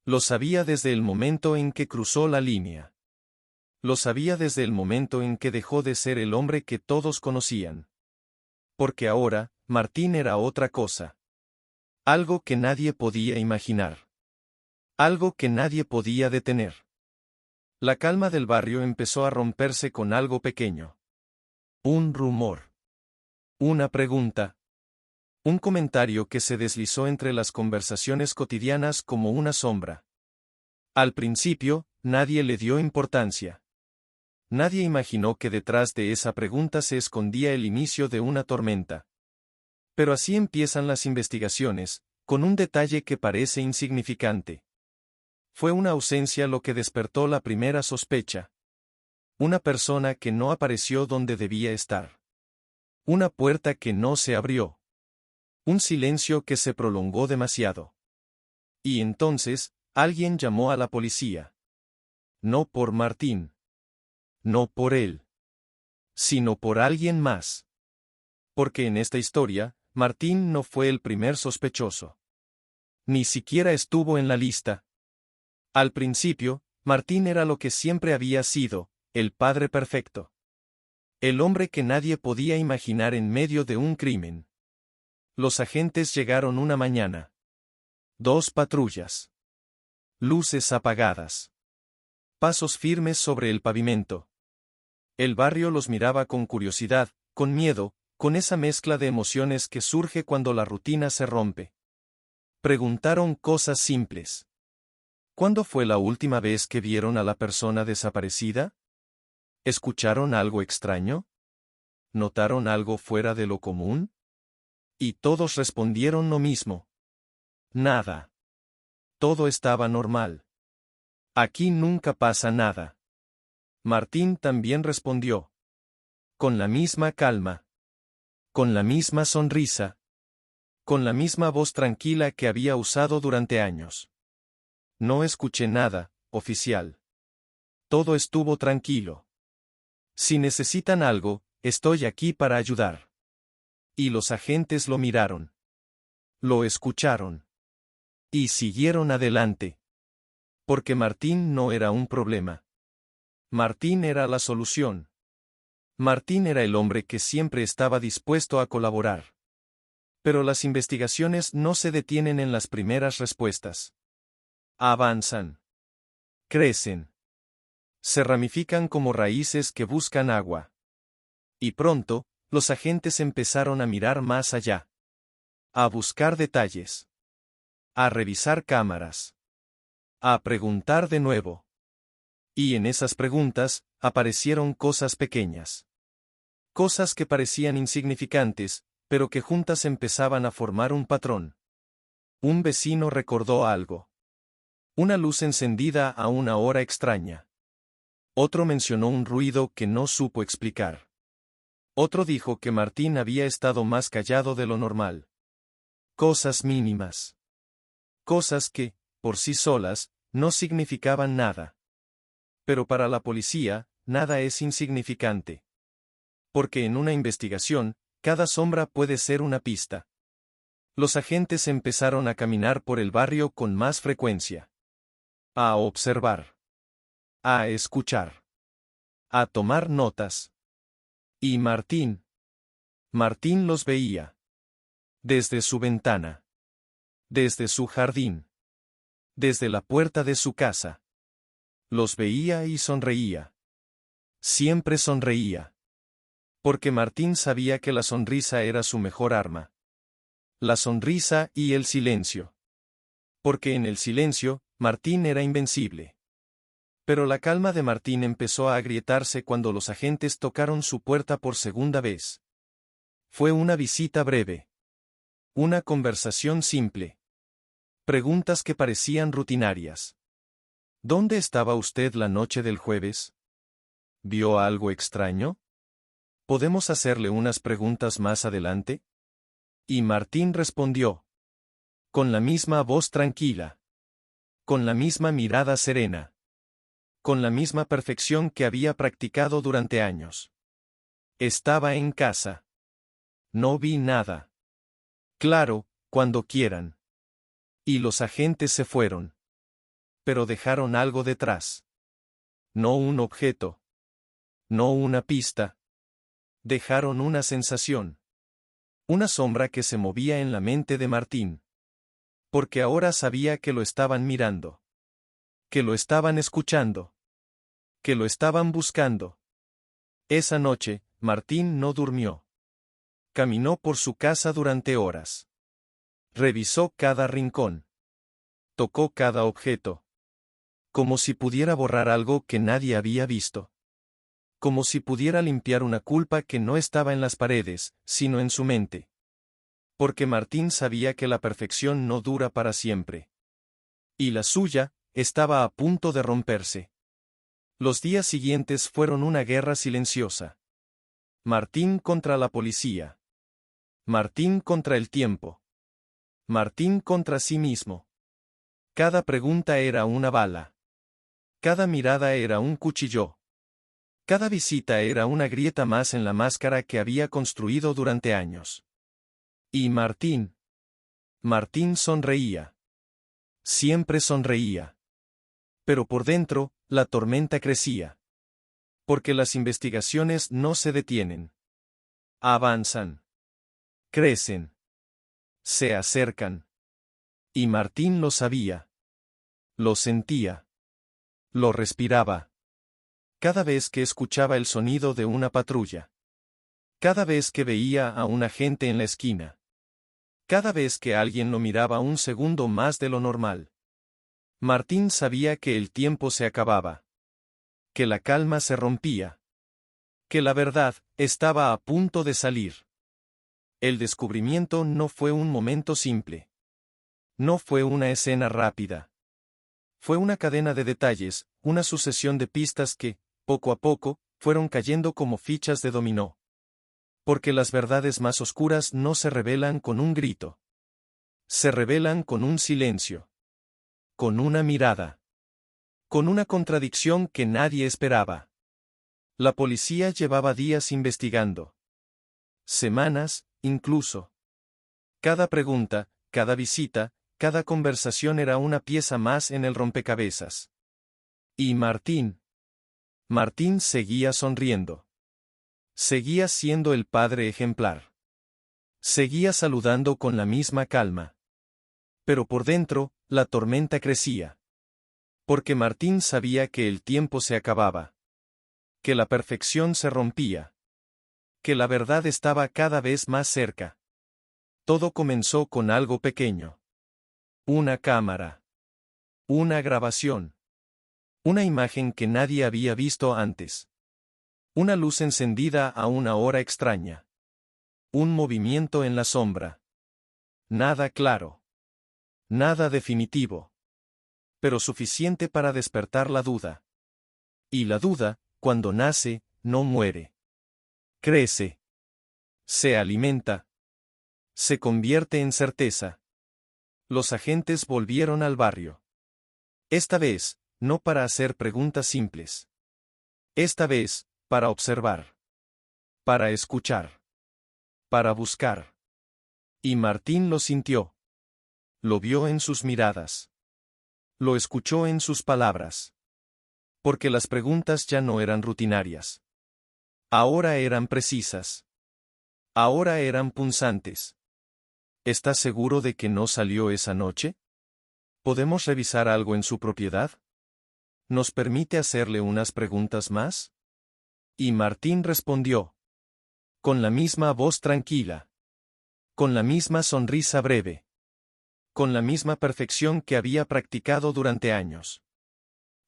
Lo sabía desde el momento en que cruzó la línea. Lo sabía desde el momento en que dejó de ser el hombre que todos conocían. Porque ahora, Martín era otra cosa. Algo que nadie podía imaginar. Algo que nadie podía detener. La calma del barrio empezó a romperse con algo pequeño. Un rumor. Una pregunta. Un comentario que se deslizó entre las conversaciones cotidianas como una sombra. Al principio, nadie le dio importancia. Nadie imaginó que detrás de esa pregunta se escondía el inicio de una tormenta. Pero así empiezan las investigaciones, con un detalle que parece insignificante. Fue una ausencia lo que despertó la primera sospecha. Una persona que no apareció donde debía estar. Una puerta que no se abrió. Un silencio que se prolongó demasiado. Y entonces, alguien llamó a la policía. No por Martín. No por él. Sino por alguien más. Porque en esta historia, Martín no fue el primer sospechoso. Ni siquiera estuvo en la lista. Al principio, Martín era lo que siempre había sido, el padre perfecto. El hombre que nadie podía imaginar en medio de un crimen. Los agentes llegaron una mañana. 2 patrullas. Luces apagadas. Pasos firmes sobre el pavimento. El barrio los miraba con curiosidad, con miedo, con esa mezcla de emociones que surge cuando la rutina se rompe. Preguntaron cosas simples. ¿Cuándo fue la última vez que vieron a la persona desaparecida? ¿Escucharon algo extraño? ¿Notaron algo fuera de lo común? Y todos respondieron lo mismo. Nada. Todo estaba normal. Aquí nunca pasa nada. Martín también respondió. Con la misma calma. Con la misma sonrisa. Con la misma voz tranquila que había usado durante años. No escuché nada, oficial. Todo estuvo tranquilo. Si necesitan algo, estoy aquí para ayudar. Y los agentes lo miraron. Lo escucharon. Y siguieron adelante. Porque Martín no era un problema. Martín era la solución. Martín era el hombre que siempre estaba dispuesto a colaborar. Pero las investigaciones no se detienen en las primeras respuestas. Avanzan. Crecen. Se ramifican como raíces que buscan agua. Y pronto, los agentes empezaron a mirar más allá. A buscar detalles. A revisar cámaras. A preguntar de nuevo. Y en esas preguntas, aparecieron cosas pequeñas. Cosas que parecían insignificantes, pero que juntas empezaban a formar un patrón. Un vecino recordó algo. Una luz encendida a una hora extraña. Otro mencionó un ruido que no supo explicar. Otro dijo que Martín había estado más callado de lo normal. Cosas mínimas. Cosas que, por sí solas, no significaban nada. Pero para la policía, nada es insignificante. Porque en una investigación, cada sombra puede ser una pista. Los agentes empezaron a caminar por el barrio con más frecuencia. A observar. A escuchar. A tomar notas. Y Martín. Martín los veía. Desde su ventana. Desde su jardín. Desde la puerta de su casa. Los veía y sonreía. Siempre sonreía. Porque Martín sabía que la sonrisa era su mejor arma. La sonrisa y el silencio. Porque en el silencio, Martín era invencible. Pero la calma de Martín empezó a agrietarse cuando los agentes tocaron su puerta por segunda vez. Fue una visita breve. Una conversación simple. Preguntas que parecían rutinarias. ¿Dónde estaba usted la noche del jueves? ¿Vio algo extraño? ¿Podemos hacerle unas preguntas más adelante? Y Martín respondió. Con la misma voz tranquila. Con la misma mirada serena. Con la misma perfección que había practicado durante años. Estaba en casa. No vi nada. Claro, cuando quieran. Y los agentes se fueron. Pero dejaron algo detrás. No un objeto. No una pista. Dejaron una sensación. Una sombra que se movía en la mente de Martín. Porque ahora sabía que lo estaban mirando. Que lo estaban escuchando. Que lo estaban buscando. Esa noche, Martín no durmió. Caminó por su casa durante horas. Revisó cada rincón. Tocó cada objeto. Como si pudiera borrar algo que nadie había visto. Como si pudiera limpiar una culpa que no estaba en las paredes, sino en su mente. Porque Martín sabía que la perfección no dura para siempre. Y la suya, estaba a punto de romperse. Los días siguientes fueron una guerra silenciosa. Martín contra la policía. Martín contra el tiempo. Martín contra sí mismo. Cada pregunta era una bala. Cada mirada era un cuchillo. Cada visita era una grieta más en la máscara que había construido durante años. Y Martín. Martín sonreía. Siempre sonreía. Pero por dentro, la tormenta crecía. Porque las investigaciones no se detienen. Avanzan. Crecen. Se acercan. Y Martín lo sabía. Lo sentía. Lo respiraba. Cada vez que escuchaba el sonido de una patrulla. Cada vez que veía a un agente en la esquina. Cada vez que alguien lo miraba un segundo más de lo normal. Martín sabía que el tiempo se acababa. Que la calma se rompía. Que la verdad estaba a punto de salir. El descubrimiento no fue un momento simple. No fue una escena rápida. Fue una cadena de detalles, una sucesión de pistas que, poco a poco, fueron cayendo como fichas de dominó. Porque las verdades más oscuras no se revelan con un grito. Se revelan con un silencio. Con una mirada. Con una contradicción que nadie esperaba. La policía llevaba días investigando. Semanas, incluso. Cada pregunta, cada visita, cada conversación era una pieza más en el rompecabezas. Y Martín. Martín seguía sonriendo. Seguía siendo el padre ejemplar. Seguía saludando con la misma calma. Pero por dentro, la tormenta crecía. Porque Martín sabía que el tiempo se acababa. Que la perfección se rompía. Que la verdad estaba cada vez más cerca. Todo comenzó con algo pequeño. Una cámara. Una grabación. Una imagen que nadie había visto antes. Una luz encendida a una hora extraña. Un movimiento en la sombra. Nada claro. Nada definitivo. Pero suficiente para despertar la duda. Y la duda, cuando nace, no muere. Crece. Se alimenta. Se convierte en certeza. Los agentes volvieron al barrio. Esta vez, no para hacer preguntas simples. Esta vez, para observar. Para escuchar. Para buscar. Y Martín lo sintió. Lo vio en sus miradas. Lo escuchó en sus palabras. Porque las preguntas ya no eran rutinarias. Ahora eran precisas. Ahora eran punzantes. ¿Estás seguro de que no salió esa noche? ¿Podemos revisar algo en su propiedad? ¿Nos permite hacerle unas preguntas más? Y Martín respondió. Con la misma voz tranquila. Con la misma sonrisa breve. Con la misma perfección que había practicado durante años.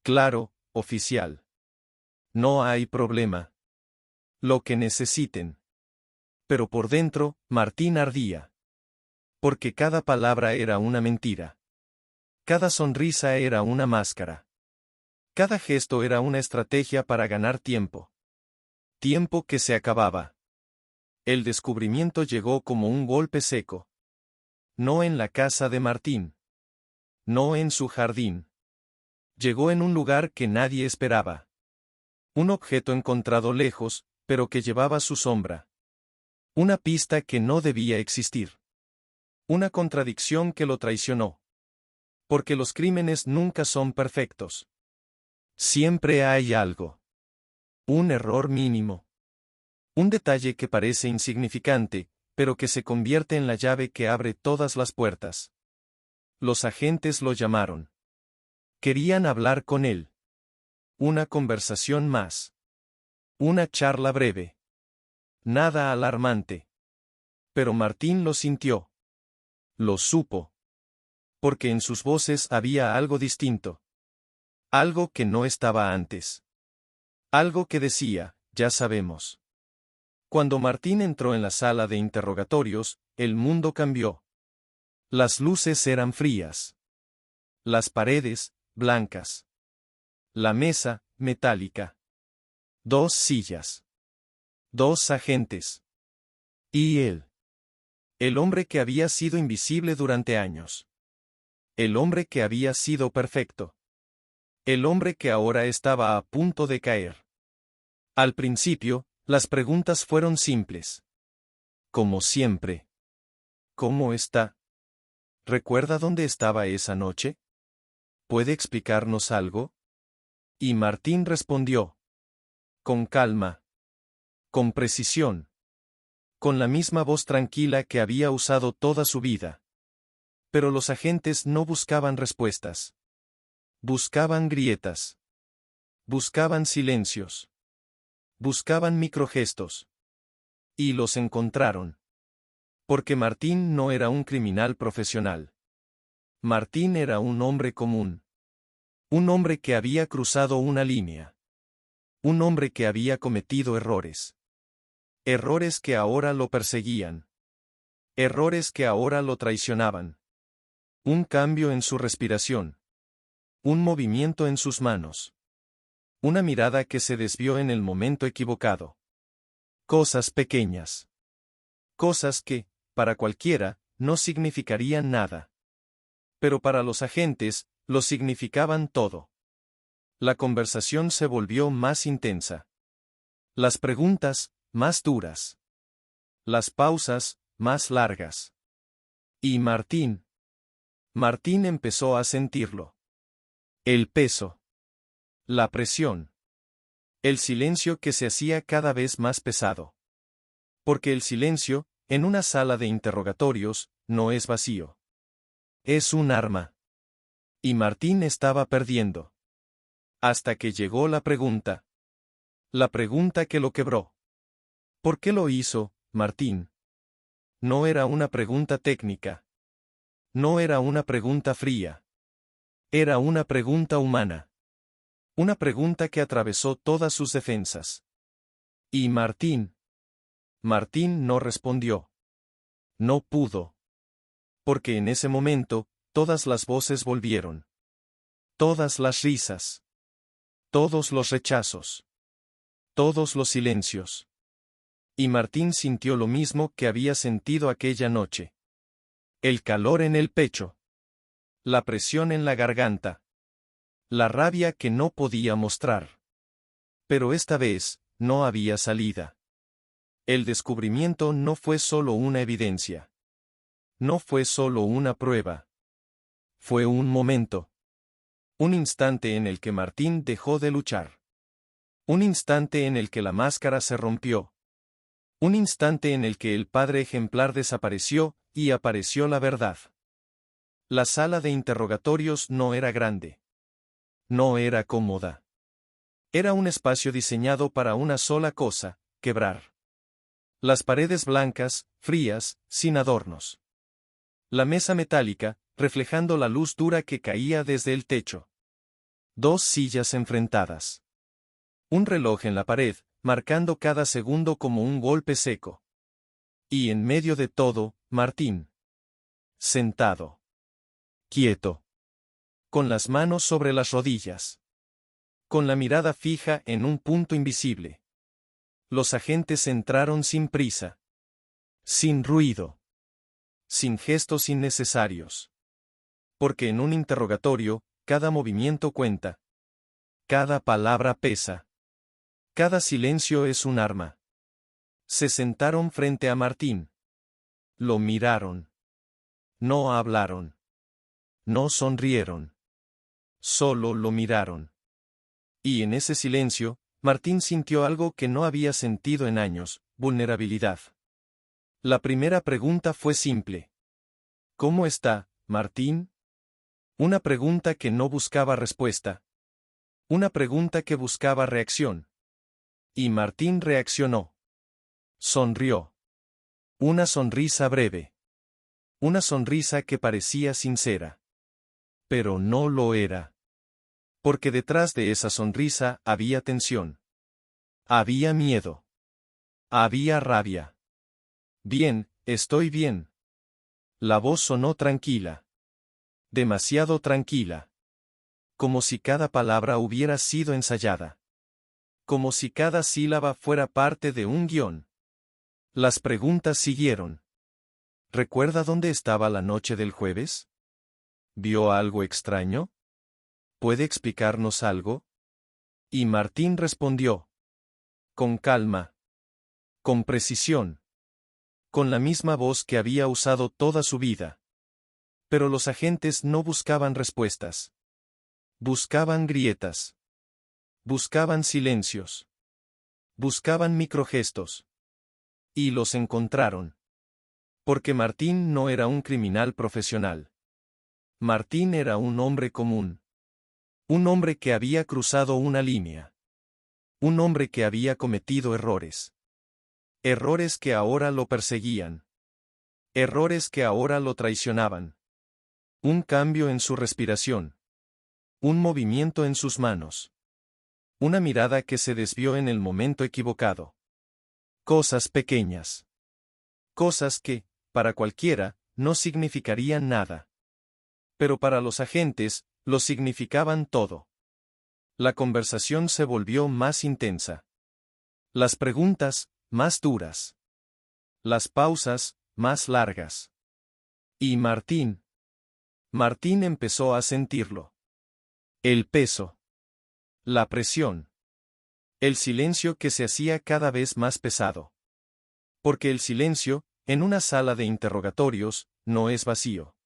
Claro, oficial. No hay problema. Lo que necesiten. Pero por dentro, Martín ardía. Porque cada palabra era una mentira. Cada sonrisa era una máscara. Cada gesto era una estrategia para ganar tiempo. Tiempo que se acababa. El descubrimiento llegó como un golpe seco. No en la casa de Martín. No en su jardín. Llegó en un lugar que nadie esperaba. Un objeto encontrado lejos, pero que llevaba su sombra. Una pista que no debía existir. Una contradicción que lo traicionó. Porque los crímenes nunca son perfectos. Siempre hay algo. Un error mínimo. Un detalle que parece insignificante, pero que se convierte en la llave que abre todas las puertas. Los agentes lo llamaron. Querían hablar con él. Una conversación más. Una charla breve. Nada alarmante. Pero Martín lo sintió. Lo supo. Porque en sus voces había algo distinto. Algo que no estaba antes. Algo que decía, ya sabemos. Cuando Martín entró en la sala de interrogatorios, el mundo cambió. Las luces eran frías. Las paredes, blancas. La mesa, metálica. 2 sillas. 2 agentes. Y él. El hombre que había sido invisible durante años. El hombre que había sido perfecto. El hombre que ahora estaba a punto de caer. Al principio, las preguntas fueron simples. Como siempre. ¿Cómo está? ¿Recuerda dónde estaba esa noche? ¿Puede explicarnos algo? Y Martín respondió. Con calma. Con precisión. Con la misma voz tranquila que había usado toda su vida. Pero los agentes no buscaban respuestas. Buscaban grietas. Buscaban silencios. Buscaban microgestos. Y los encontraron. Porque Martín no era un criminal profesional. Martín era un hombre común. Un hombre que había cruzado una línea. Un hombre que había cometido errores. Errores que ahora lo perseguían. Errores que ahora lo traicionaban. Un cambio en su respiración. Un movimiento en sus manos. Una mirada que se desvió en el momento equivocado. Cosas pequeñas. Cosas que, para cualquiera, no significarían nada. Pero para los agentes, lo significaban todo. La conversación se volvió más intensa. Las preguntas, más duras. Las pausas, más largas. Y Martín empezó a sentirlo. El peso. La presión. El silencio que se hacía cada vez más pesado. Porque el silencio, en una sala de interrogatorios, no es vacío. Es un arma. Y Martín estaba perdiendo. Hasta que llegó la pregunta. La pregunta que lo quebró. ¿Por qué lo hizo, Martín? No era una pregunta técnica. No era una pregunta fría. Era una pregunta humana. Una pregunta que atravesó todas sus defensas. Y Martín no respondió. No pudo. Porque en ese momento, todas las voces volvieron. Todas las risas. Todos los rechazos. Todos los silencios. Y Martín sintió lo mismo que había sentido aquella noche. El calor en el pecho. La presión en la garganta. La rabia que no podía mostrar. Pero esta vez, no había salida. El descubrimiento no fue solo una evidencia. No fue solo una prueba. Fue un momento. Un instante en el que Martín dejó de luchar. Un instante en el que la máscara se rompió. Un instante en el que el padre ejemplar desapareció, y apareció la verdad. La sala de interrogatorios no era grande. No era cómoda. Era un espacio diseñado para una sola cosa, quebrar. Las paredes blancas, frías, sin adornos. La mesa metálica, reflejando la luz dura que caía desde el techo. Dos sillas enfrentadas. Un reloj en la pared, marcando cada segundo como un golpe seco. Y en medio de todo, Martín. Sentado. Quieto. Con las manos sobre las rodillas. Con la mirada fija en un punto invisible. Los agentes entraron sin prisa. Sin ruido. Sin gestos innecesarios. Porque en un interrogatorio, cada movimiento cuenta. Cada palabra pesa. Cada silencio es un arma. Se sentaron frente a Martín. Lo miraron. No hablaron. No sonrieron. Solo lo miraron. Y en ese silencio, Martín sintió algo que no había sentido en años: vulnerabilidad. La primera pregunta fue simple. ¿Cómo está, Martín? Una pregunta que no buscaba respuesta. Una pregunta que buscaba reacción. Y Martín reaccionó. Sonrió. Una sonrisa breve. Una sonrisa que parecía sincera. Pero no lo era. Porque detrás de esa sonrisa había tensión. Había miedo. Había rabia. Bien, estoy bien. La voz sonó tranquila. Demasiado tranquila. Como si cada palabra hubiera sido ensayada. Como si cada sílaba fuera parte de un guión. Las preguntas siguieron. ¿Recuerda dónde estaba la noche del jueves? ¿Vio algo extraño? ¿Puede explicarnos algo? Y Martín respondió. Con calma. Con precisión. Con la misma voz que había usado toda su vida. Pero los agentes no buscaban respuestas. Buscaban grietas. Buscaban silencios. Buscaban microgestos. Y los encontraron. Porque Martín no era un criminal profesional. Martín era un hombre común. Un hombre que había cruzado una línea. Un hombre que había cometido errores. Errores que ahora lo perseguían. Errores que ahora lo traicionaban. Un cambio en su respiración. Un movimiento en sus manos. Una mirada que se desvió en el momento equivocado. Cosas pequeñas. Cosas que, para cualquiera, no significarían nada. Pero para los agentes, lo significaban todo. La conversación se volvió más intensa. Las preguntas, más duras. Las pausas, más largas. Y Martín empezó a sentirlo. El peso. La presión. El silencio que se hacía cada vez más pesado. Porque el silencio, en una sala de interrogatorios, no es vacío.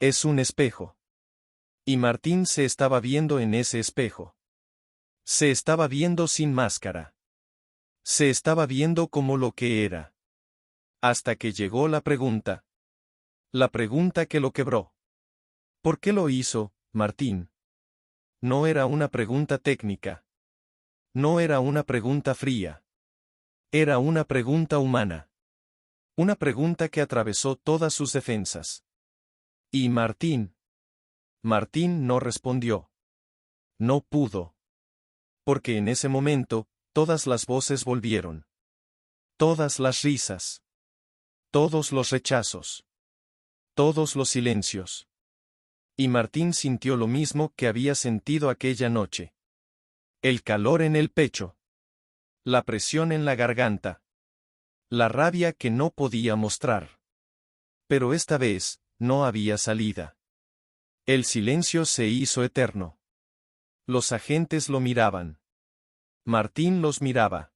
Es un espejo. Y Martín se estaba viendo en ese espejo. Se estaba viendo sin máscara. Se estaba viendo como lo que era. Hasta que llegó la pregunta. La pregunta que lo quebró. ¿Por qué lo hizo, Martín? No era una pregunta técnica. No era una pregunta fría. Era una pregunta humana. Una pregunta que atravesó todas sus defensas. Y Martín no respondió. No pudo. Porque en ese momento, todas las voces volvieron. Todas las risas. Todos los rechazos. Todos los silencios. Y Martín sintió lo mismo que había sentido aquella noche. El calor en el pecho. La presión en la garganta. La rabia que no podía mostrar. Pero esta vez, no había salida. El silencio se hizo eterno. Los agentes lo miraban. Martín los miraba.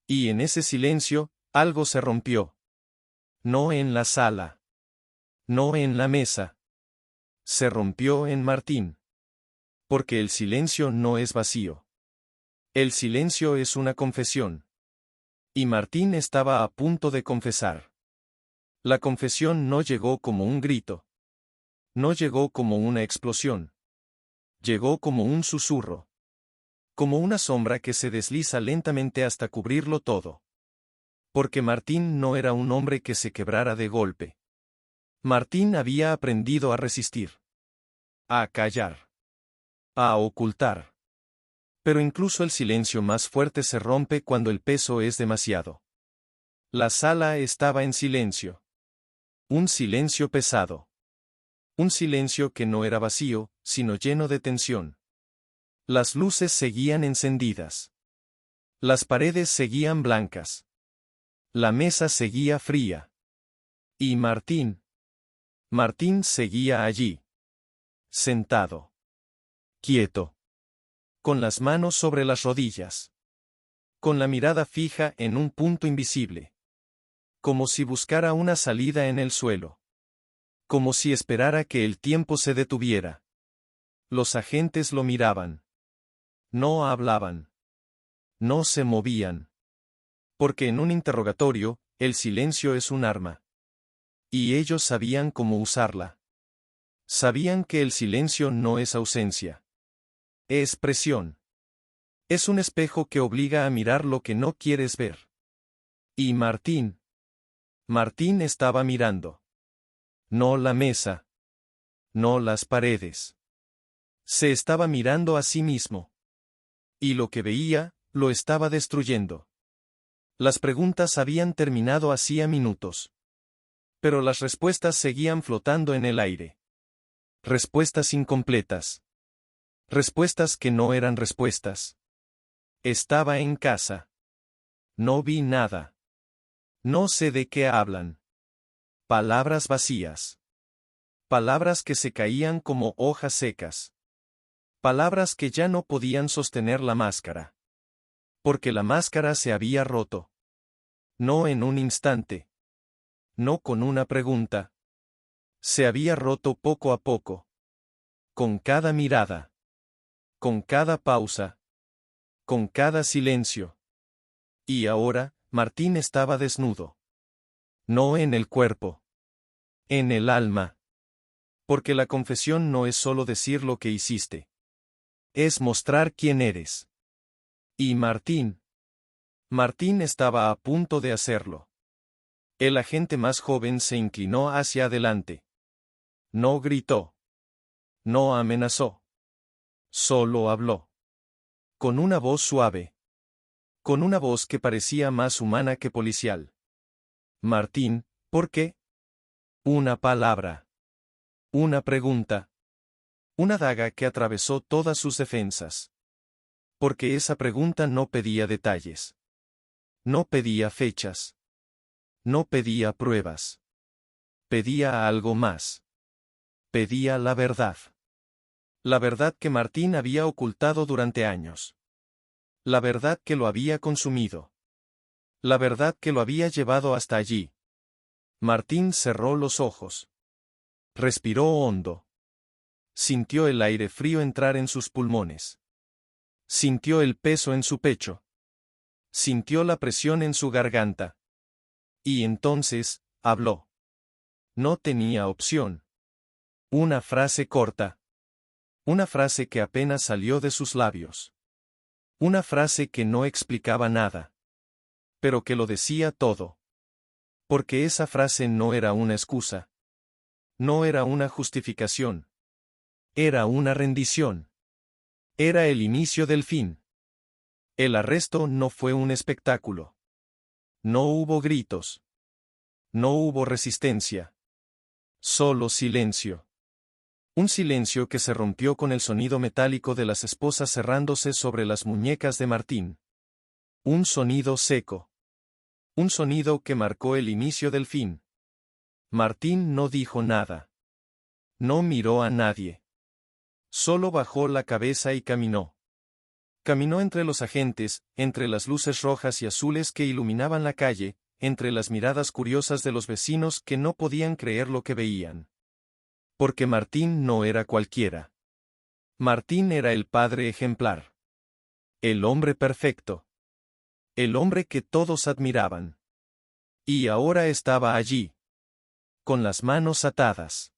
Y en ese silencio, algo se rompió. No en la sala. No en la mesa. Se rompió en Martín. Porque el silencio no es vacío. El silencio es una confesión. Y Martín estaba a punto de confesar. La confesión no llegó como un grito. No llegó como una explosión. Llegó como un susurro. Como una sombra que se desliza lentamente hasta cubrirlo todo. Porque Martín no era un hombre que se quebrara de golpe. Martín había aprendido a resistir. A callar. a ocultar. Pero incluso el silencio más fuerte se rompe cuando el peso es demasiado. La sala estaba en silencio. Un silencio pesado. Un silencio que no era vacío, sino lleno de tensión. Las luces seguían encendidas. Las paredes seguían blancas. La mesa seguía fría. Y Martín seguía allí. Sentado. Quieto. Con las manos sobre las rodillas. Con la mirada fija en un punto invisible. Como si buscara una salida en el suelo. Como si esperara que el tiempo se detuviera. Los agentes lo miraban. No hablaban. No se movían. Porque en un interrogatorio, el silencio es un arma. Y ellos sabían cómo usarla. Sabían que el silencio no es ausencia. Es presión. Es un espejo que obliga a mirar lo que no quieres ver. Y Martín estaba mirando. No la mesa. No las paredes. Se estaba mirando a sí mismo. Y lo que veía, lo estaba destruyendo. Las preguntas habían terminado hacía minutos. Pero las respuestas seguían flotando en el aire. Respuestas incompletas. Respuestas que no eran respuestas. Estaba en casa. No vi nada. No sé de qué hablan. Palabras vacías. Palabras que se caían como hojas secas. Palabras que ya no podían sostener la máscara. Porque la máscara se había roto. No en un instante. No con una pregunta. Se había roto poco a poco. Con cada mirada. Con cada pausa. Con cada silencio. Y ahora, Martín estaba desnudo. No en el cuerpo. En el alma. Porque la confesión no es solo decir lo que hiciste. Es mostrar quién eres. Y Martín estaba a punto de hacerlo. El agente más joven se inclinó hacia adelante. No gritó. No amenazó. Solo habló. Con una voz suave. Con una voz que parecía más humana que policial. Martín, ¿por qué? Una palabra. Una pregunta. Una daga que atravesó todas sus defensas. Porque esa pregunta no pedía detalles. No pedía fechas. No pedía pruebas. Pedía algo más. Pedía la verdad. La verdad que Martín había ocultado durante años. La verdad que lo había consumido. La verdad que lo había llevado hasta allí. Martín cerró los ojos. Respiró hondo. Sintió el aire frío entrar en sus pulmones. Sintió el peso en su pecho. Sintió la presión en su garganta. Y entonces, habló. No tenía opción. Una frase corta. Una frase que apenas salió de sus labios. Una frase que no explicaba nada. Pero que lo decía todo. Porque esa frase no era una excusa. No era una justificación. Era una rendición. Era el inicio del fin. El arresto no fue un espectáculo. No hubo gritos. No hubo resistencia. Solo silencio. Un silencio que se rompió con el sonido metálico de las esposas cerrándose sobre las muñecas de Martín. Un sonido seco. Un sonido que marcó el inicio del fin. Martín no dijo nada. No miró a nadie. Solo bajó la cabeza y caminó. Caminó entre los agentes, entre las luces rojas y azules que iluminaban la calle, entre las miradas curiosas de los vecinos que no podían creer lo que veían. Porque Martín no era cualquiera. Martín era el padre ejemplar. El hombre perfecto. El hombre que todos admiraban. Y ahora estaba allí. Con las manos atadas.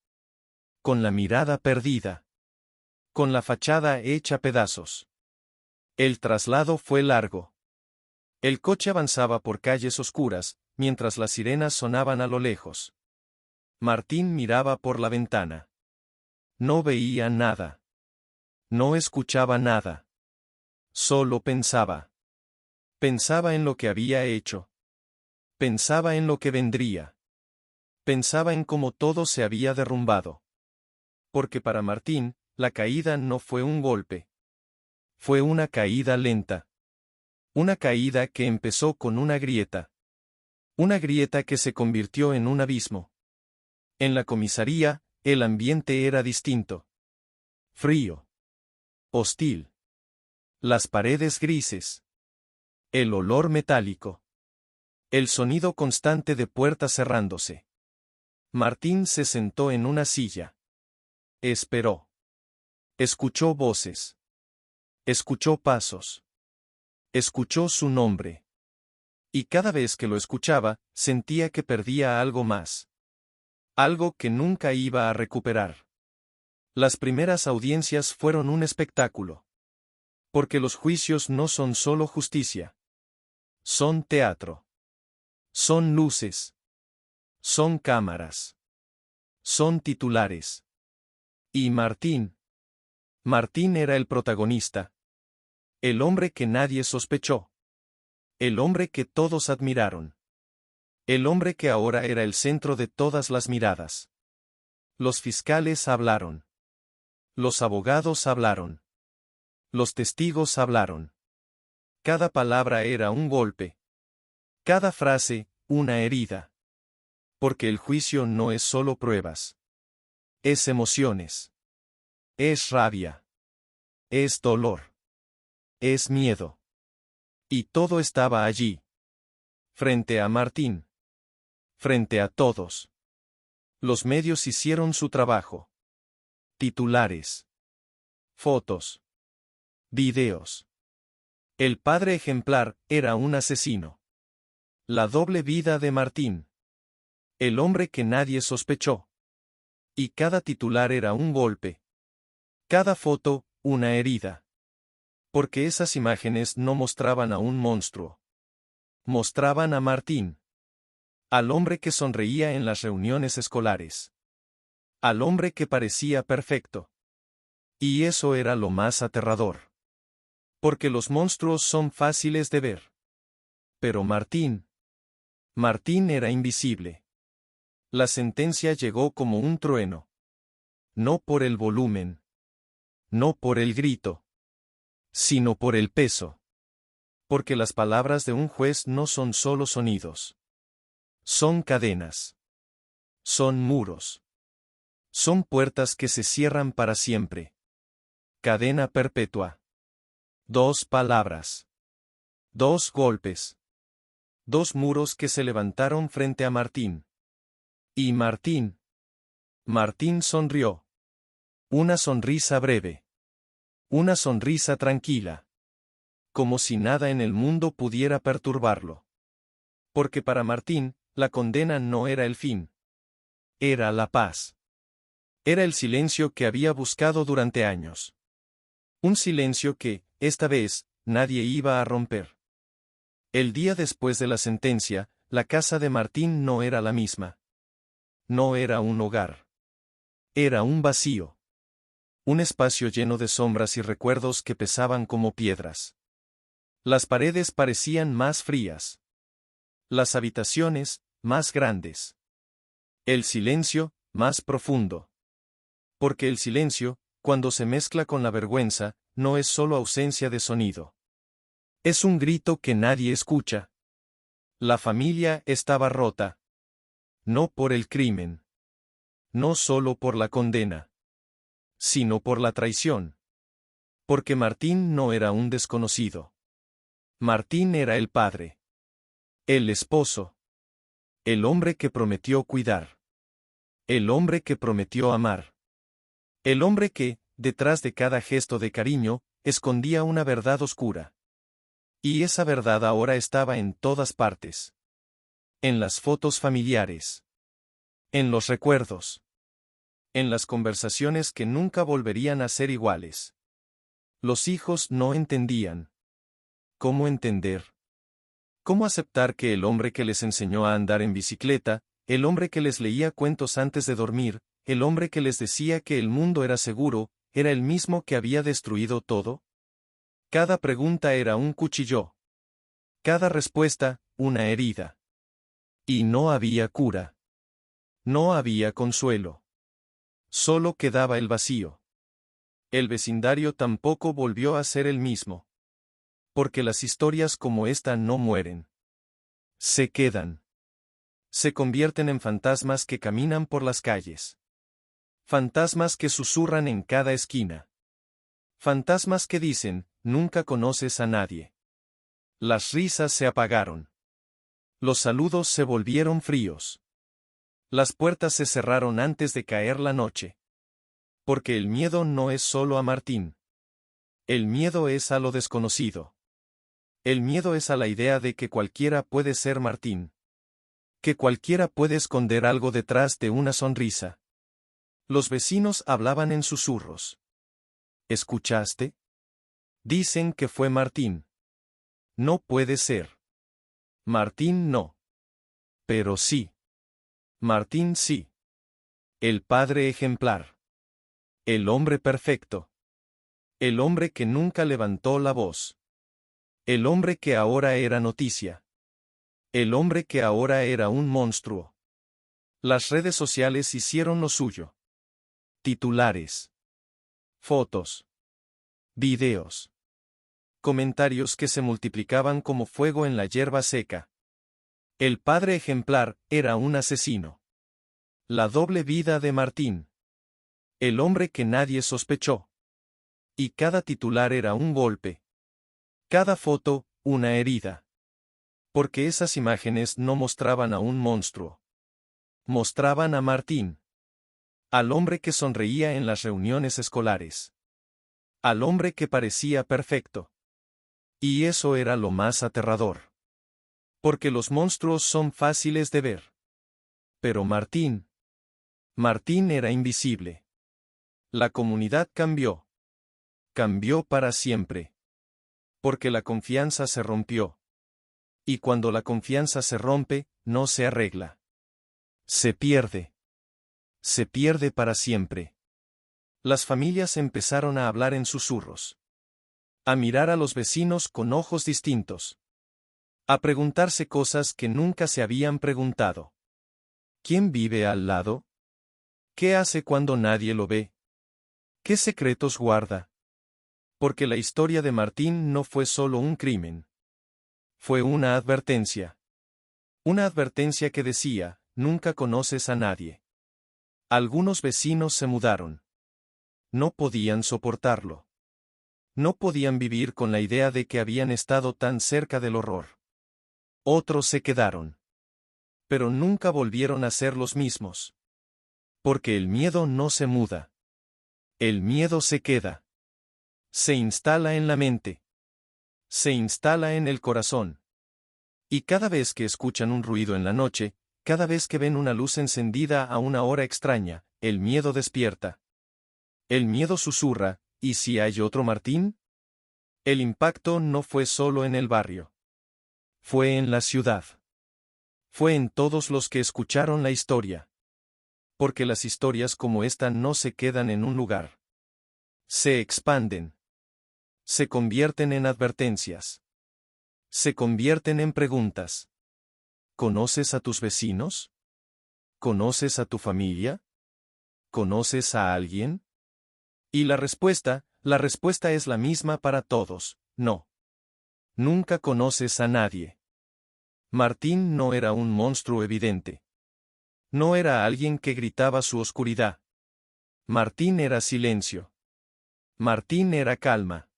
Con la mirada perdida. Con la fachada hecha pedazos. El traslado fue largo. El coche avanzaba por calles oscuras, mientras las sirenas sonaban a lo lejos. Martín miraba por la ventana. No veía nada. No escuchaba nada. Solo pensaba. Pensaba en lo que había hecho. Pensaba en lo que vendría. Pensaba en cómo todo se había derrumbado. Porque para Martín, la caída no fue un golpe. Fue una caída lenta. Una caída que empezó con una grieta. Una grieta que se convirtió en un abismo. En la comisaría, el ambiente era distinto. Frío. Hostil. Las paredes grises. El olor metálico. El sonido constante de puertas cerrándose. Martín se sentó en una silla. Esperó. Escuchó voces. Escuchó pasos. Escuchó su nombre. Y cada vez que lo escuchaba, sentía que perdía algo más. Algo que nunca iba a recuperar. Las primeras audiencias fueron un espectáculo. Porque los juicios no son solo justicia. Son teatro. Son luces. Son cámaras. Son titulares. Y Martín. Martín era el protagonista. El hombre que nadie sospechó. El hombre que todos admiraron. El hombre que ahora era el centro de todas las miradas. Los fiscales hablaron. Los abogados hablaron. Los testigos hablaron. Cada palabra era un golpe. Cada frase, una herida. Porque el juicio no es solo pruebas. Es emociones. Es rabia. Es dolor. Es miedo. Y todo estaba allí. Frente a Martín. Frente a todos. Los medios hicieron su trabajo. Titulares. Fotos. Videos. El padre ejemplar era un asesino. La doble vida de Martín. El hombre que nadie sospechó. Y cada titular era un golpe. Cada foto, una herida. Porque esas imágenes no mostraban a un monstruo. Mostraban a Martín. Al hombre que sonreía en las reuniones escolares. Al hombre que parecía perfecto. Y eso era lo más aterrador. Porque los monstruos son fáciles de ver. Pero Martín era invisible. La sentencia llegó como un trueno. No por el volumen. No por el grito. Sino por el peso. Porque las palabras de un juez no son solo sonidos. Son cadenas. Son muros. Son puertas que se cierran para siempre. Cadena perpetua. 2 palabras. 2 golpes. 2 muros que se levantaron frente a Martín. Y Martín sonrió. Una sonrisa breve. Una sonrisa tranquila. Como si nada en el mundo pudiera perturbarlo. Porque para Martín, la condena no era el fin. Era la paz. Era el silencio que había buscado durante años. Un silencio que, esta vez, nadie iba a romper. El día después de la sentencia, la casa de Martín no era la misma. No era un hogar. Era un vacío. Un espacio lleno de sombras y recuerdos que pesaban como piedras. Las paredes parecían más frías. Las habitaciones, más grandes. El silencio, más profundo. Porque el silencio, cuando se mezcla con la vergüenza, no es solo ausencia de sonido. Es un grito que nadie escucha. La familia estaba rota. No por el crimen. No solo por la condena. Sino por la traición. Porque Martín no era un desconocido. Martín era el padre. El esposo. El hombre que prometió cuidar. El hombre que prometió amar. El hombre que, detrás de cada gesto de cariño, escondía una verdad oscura. Y esa verdad ahora estaba en todas partes. En las fotos familiares. En los recuerdos. En las conversaciones que nunca volverían a ser iguales. Los hijos no entendían. ¿Cómo entender? ¿Cómo aceptar que el hombre que les enseñó a andar en bicicleta, el hombre que les leía cuentos antes de dormir, el hombre que les decía que el mundo era seguro, ¿era el mismo que había destruido todo? Cada pregunta era un cuchillo. Cada respuesta, una herida. Y no había cura. No había consuelo. Solo quedaba el vacío. El vecindario tampoco volvió a ser el mismo. Porque las historias como esta no mueren. Se quedan. Se convierten en fantasmas que caminan por las calles. Fantasmas que susurran en cada esquina. Fantasmas que dicen, nunca conoces a nadie. Las risas se apagaron. Los saludos se volvieron fríos. Las puertas se cerraron antes de caer la noche. Porque el miedo no es solo a Martín. El miedo es a lo desconocido. El miedo es a la idea de que cualquiera puede ser Martín. Que cualquiera puede esconder algo detrás de una sonrisa. Los vecinos hablaban en susurros. ¿Escuchaste? Dicen que fue Martín. No puede ser. Martín no. Pero sí. Martín sí. El padre ejemplar. El hombre perfecto. El hombre que nunca levantó la voz. El hombre que ahora era noticia. El hombre que ahora era un monstruo. Las redes sociales hicieron lo suyo. Titulares. Fotos. Videos. Comentarios que se multiplicaban como fuego en la hierba seca. El padre ejemplar era un asesino. La doble vida de Martín. El hombre que nadie sospechó. Y cada titular era un golpe. Cada foto, una herida. Porque esas imágenes no mostraban a un monstruo. Mostraban a Martín. Al hombre que sonreía en las reuniones escolares. Al hombre que parecía perfecto. Y eso era lo más aterrador. Porque los monstruos son fáciles de ver. Pero Martín era invisible. La comunidad cambió. Cambió para siempre. Porque la confianza se rompió. Y cuando la confianza se rompe, no se arregla. Se pierde. Se pierde para siempre. Las familias empezaron a hablar en susurros. A mirar a los vecinos con ojos distintos. A preguntarse cosas que nunca se habían preguntado. ¿Quién vive al lado? ¿Qué hace cuando nadie lo ve? ¿Qué secretos guarda? Porque la historia de Martín no fue solo un crimen. Fue una advertencia. Una advertencia que decía, nunca conoces a nadie. Algunos vecinos se mudaron. No podían soportarlo. No podían vivir con la idea de que habían estado tan cerca del horror. Otros se quedaron. Pero nunca volvieron a ser los mismos. Porque el miedo no se muda. El miedo se queda. Se instala en la mente. Se instala en el corazón. Y cada vez que escuchan un ruido en la noche, cada vez que ven una luz encendida a una hora extraña, el miedo despierta. El miedo susurra, ¿y si hay otro Martín? El impacto no fue solo en el barrio. Fue en la ciudad. Fue en todos los que escucharon la historia. Porque las historias como esta no se quedan en un lugar. Se expanden. Se convierten en advertencias. Se convierten en preguntas. ¿Conoces a tus vecinos? ¿Conoces a tu familia? ¿Conoces a alguien? Y la respuesta es la misma para todos, no. Nunca conoces a nadie. Martín no era un monstruo evidente. No era alguien que gritaba su oscuridad. Martín era silencio. Martín era calma.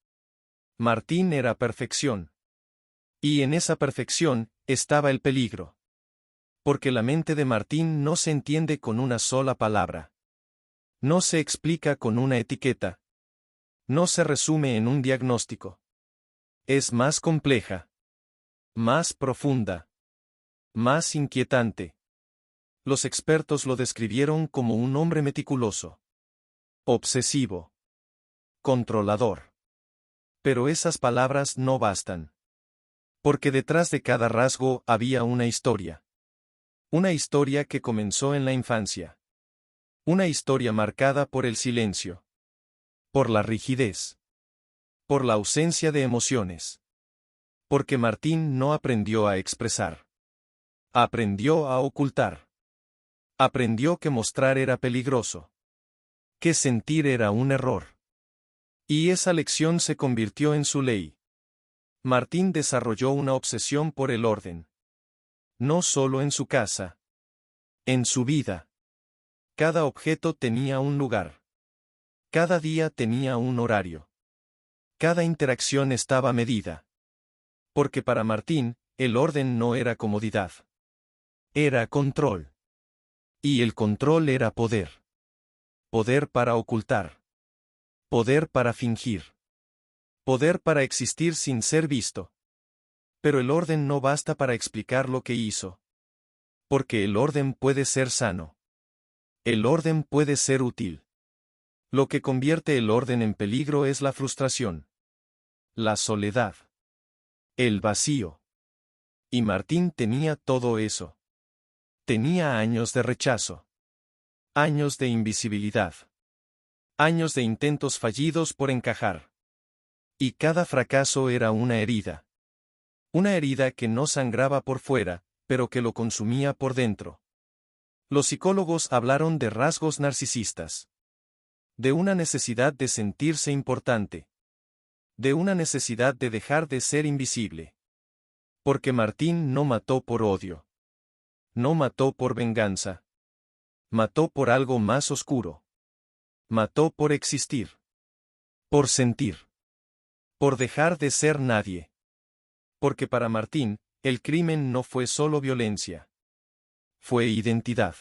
Martín era perfección. Y en esa perfección, estaba el peligro. Porque la mente de Martín no se entiende con una sola palabra. No se explica con una etiqueta. No se resume en un diagnóstico. Es más compleja. Más profunda. Más inquietante. Los expertos lo describieron como un hombre meticuloso. Obsesivo. Controlador. Pero esas palabras no bastan. Porque detrás de cada rasgo había una historia. Una historia que comenzó en la infancia. Una historia marcada por el silencio. Por la rigidez. Por la ausencia de emociones. Porque Martín no aprendió a expresar. Aprendió a ocultar. Aprendió que mostrar era peligroso. Que sentir era un error. Y esa lección se convirtió en su ley. Martín desarrolló una obsesión por el orden. No solo en su casa. En su vida. Cada objeto tenía un lugar. Cada día tenía un horario. Cada interacción estaba medida. Porque para Martín, el orden no era comodidad. Era control. Y el control era poder. Poder para ocultar. Poder para fingir. Poder para existir sin ser visto. Pero el orden no basta para explicar lo que hizo. Porque el orden puede ser sano. El orden puede ser útil. Lo que convierte el orden en peligro es la frustración. La soledad. El vacío. Y Martín tenía todo eso. Tenía años de rechazo. Años de invisibilidad. Años de intentos fallidos por encajar. Y cada fracaso era una herida. Una herida que no sangraba por fuera, pero que lo consumía por dentro. Los psicólogos hablaron de rasgos narcisistas. De una necesidad de sentirse importante. De una necesidad de dejar de ser invisible. Porque Martín no mató por odio. No mató por venganza. Mató por algo más oscuro. Mató por existir. Por sentir. Por dejar de ser nadie. Porque para Martín, el crimen no fue solo violencia. Fue identidad.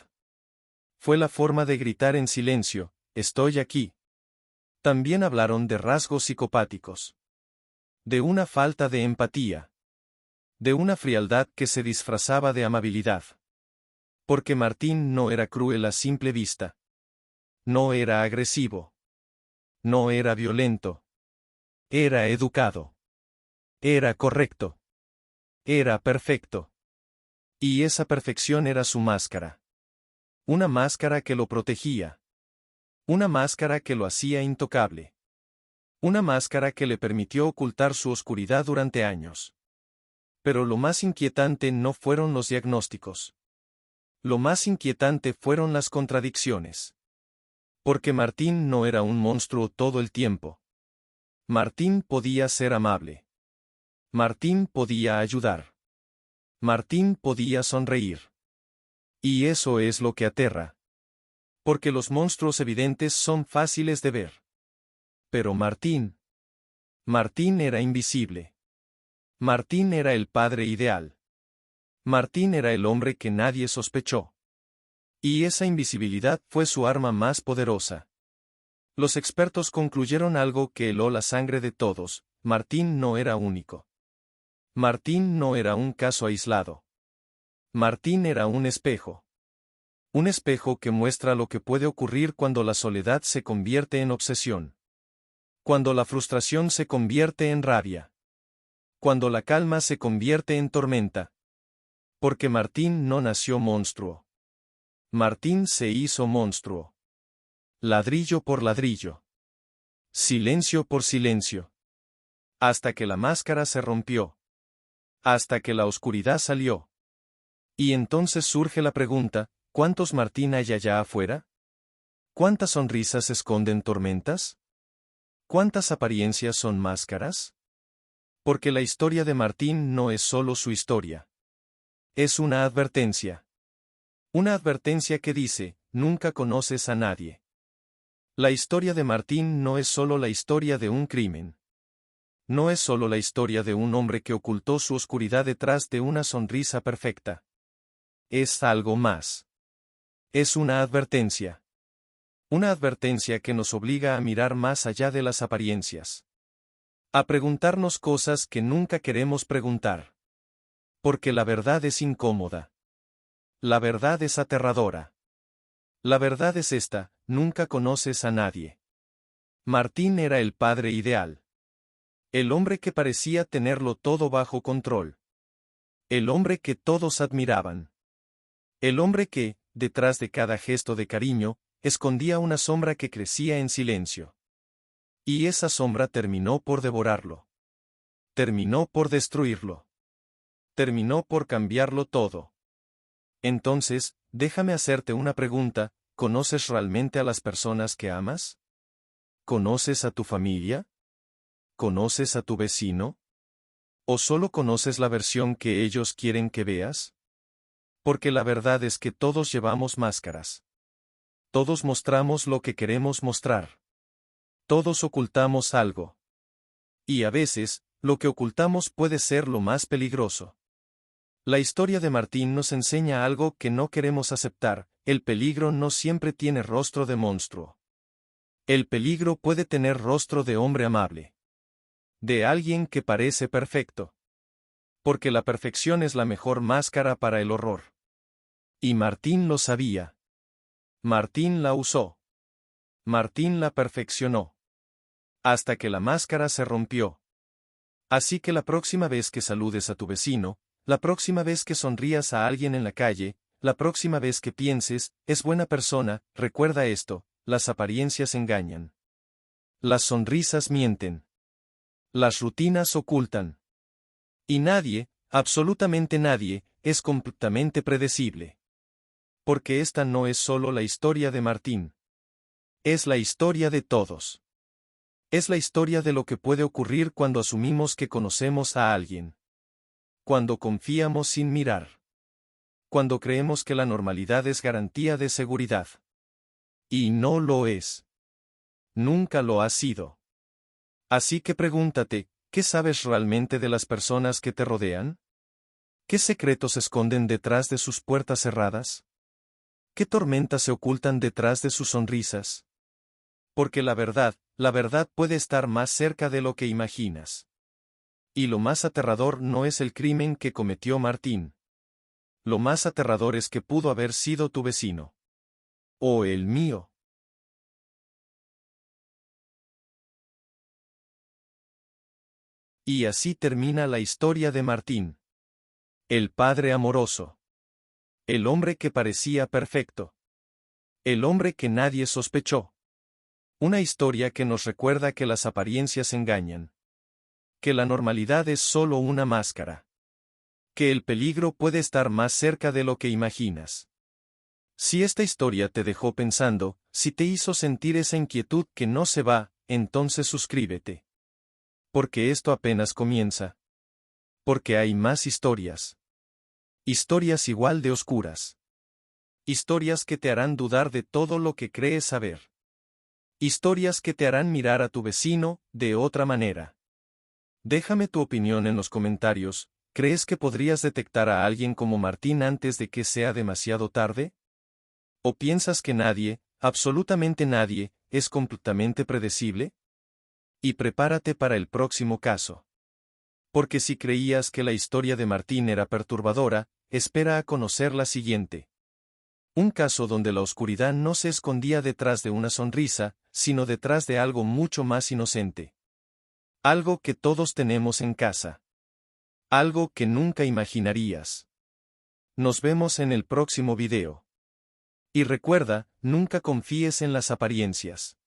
Fue la forma de gritar en silencio, estoy aquí. También hablaron de rasgos psicopáticos. De una falta de empatía. De una frialdad que se disfrazaba de amabilidad. Porque Martín no era cruel a simple vista. No era agresivo. No era violento. Era educado. Era correcto. Era perfecto. Y esa perfección era su máscara. Una máscara que lo protegía. Una máscara que lo hacía intocable. Una máscara que le permitió ocultar su oscuridad durante años. Pero lo más inquietante no fueron los diagnósticos. Lo más inquietante fueron las contradicciones. Porque Martín no era un monstruo todo el tiempo. Martín podía ser amable. Martín podía ayudar. Martín podía sonreír. Y eso es lo que aterra. Porque los monstruos evidentes son fáciles de ver. Pero Martín era invisible. Martín era el padre ideal. Martín era el hombre que nadie sospechó. Y esa invisibilidad fue su arma más poderosa. Los expertos concluyeron algo que heló la sangre de todos: Martín no era único. Martín no era un caso aislado. Martín era un espejo. Un espejo que muestra lo que puede ocurrir cuando la soledad se convierte en obsesión. Cuando la frustración se convierte en rabia. Cuando la calma se convierte en tormenta. Porque Martín no nació monstruo. Martín se hizo monstruo. Ladrillo por ladrillo. Silencio por silencio. Hasta que la máscara se rompió. Hasta que la oscuridad salió. Y entonces surge la pregunta: ¿cuántos Martín hay allá afuera? ¿Cuántas sonrisas esconden tormentas? ¿Cuántas apariencias son máscaras? Porque la historia de Martín no es solo su historia. Es una advertencia. Una advertencia que dice: nunca conoces a nadie. La historia de Martín no es solo la historia de un crimen. No es solo la historia de un hombre que ocultó su oscuridad detrás de una sonrisa perfecta. Es algo más. Es una advertencia. Una advertencia que nos obliga a mirar más allá de las apariencias. A preguntarnos cosas que nunca queremos preguntar. Porque la verdad es incómoda. La verdad es aterradora. La verdad es esta: nunca conoces a nadie. Martín era el padre ideal. El hombre que parecía tenerlo todo bajo control. El hombre que todos admiraban. El hombre que, detrás de cada gesto de cariño, escondía una sombra que crecía en silencio. Y esa sombra terminó por devorarlo. Terminó por destruirlo. Terminó por cambiarlo todo. Entonces, déjame hacerte una pregunta, ¿conoces realmente a las personas que amas? ¿Conoces a tu familia? ¿Conoces a tu vecino? ¿O solo conoces la versión que ellos quieren que veas? Porque la verdad es que todos llevamos máscaras. Todos mostramos lo que queremos mostrar. Todos ocultamos algo. Y a veces, lo que ocultamos puede ser lo más peligroso. La historia de Martín nos enseña algo que no queremos aceptar: el peligro no siempre tiene rostro de monstruo. El peligro puede tener rostro de hombre amable. De alguien que parece perfecto. Porque la perfección es la mejor máscara para el horror. Y Martín lo sabía. Martín la usó. Martín la perfeccionó. Hasta que la máscara se rompió. Así que la próxima vez que saludes a tu vecino, la próxima vez que sonrías a alguien en la calle, la próxima vez que pienses, es buena persona, recuerda esto: las apariencias engañan. Las sonrisas mienten. Las rutinas ocultan. Y nadie, absolutamente nadie, es completamente predecible. Porque esta no es solo la historia de Martín. Es la historia de todos. Es la historia de lo que puede ocurrir cuando asumimos que conocemos a alguien. Cuando confiamos sin mirar. Cuando creemos que la normalidad es garantía de seguridad. Y no lo es. Nunca lo ha sido. Así que pregúntate, ¿qué sabes realmente de las personas que te rodean? ¿Qué secretos se esconden detrás de sus puertas cerradas? ¿Qué tormentas se ocultan detrás de sus sonrisas? Porque la verdad puede estar más cerca de lo que imaginas. Y lo más aterrador no es el crimen que cometió Martín. Lo más aterrador es que pudo haber sido tu vecino. O el mío. Y así termina la historia de Martín. El padre amoroso. El hombre que parecía perfecto. El hombre que nadie sospechó. Una historia que nos recuerda que las apariencias engañan. Que la normalidad es solo una máscara. Que el peligro puede estar más cerca de lo que imaginas. Si esta historia te dejó pensando, si te hizo sentir esa inquietud que no se va, entonces suscríbete. Porque esto apenas comienza. Porque hay más historias. Historias igual de oscuras. Historias que te harán dudar de todo lo que crees saber. Historias que te harán mirar a tu vecino de otra manera. Déjame tu opinión en los comentarios. ¿Crees que podrías detectar a alguien como Martín antes de que sea demasiado tarde? ¿O piensas que nadie, absolutamente nadie, es completamente predecible? Y prepárate para el próximo caso. Porque si creías que la historia de Martín era perturbadora, espera a conocer la siguiente. Un caso donde la oscuridad no se escondía detrás de una sonrisa, sino detrás de algo mucho más inocente. Algo que todos tenemos en casa. Algo que nunca imaginarías. Nos vemos en el próximo video. Y recuerda, nunca confíes en las apariencias.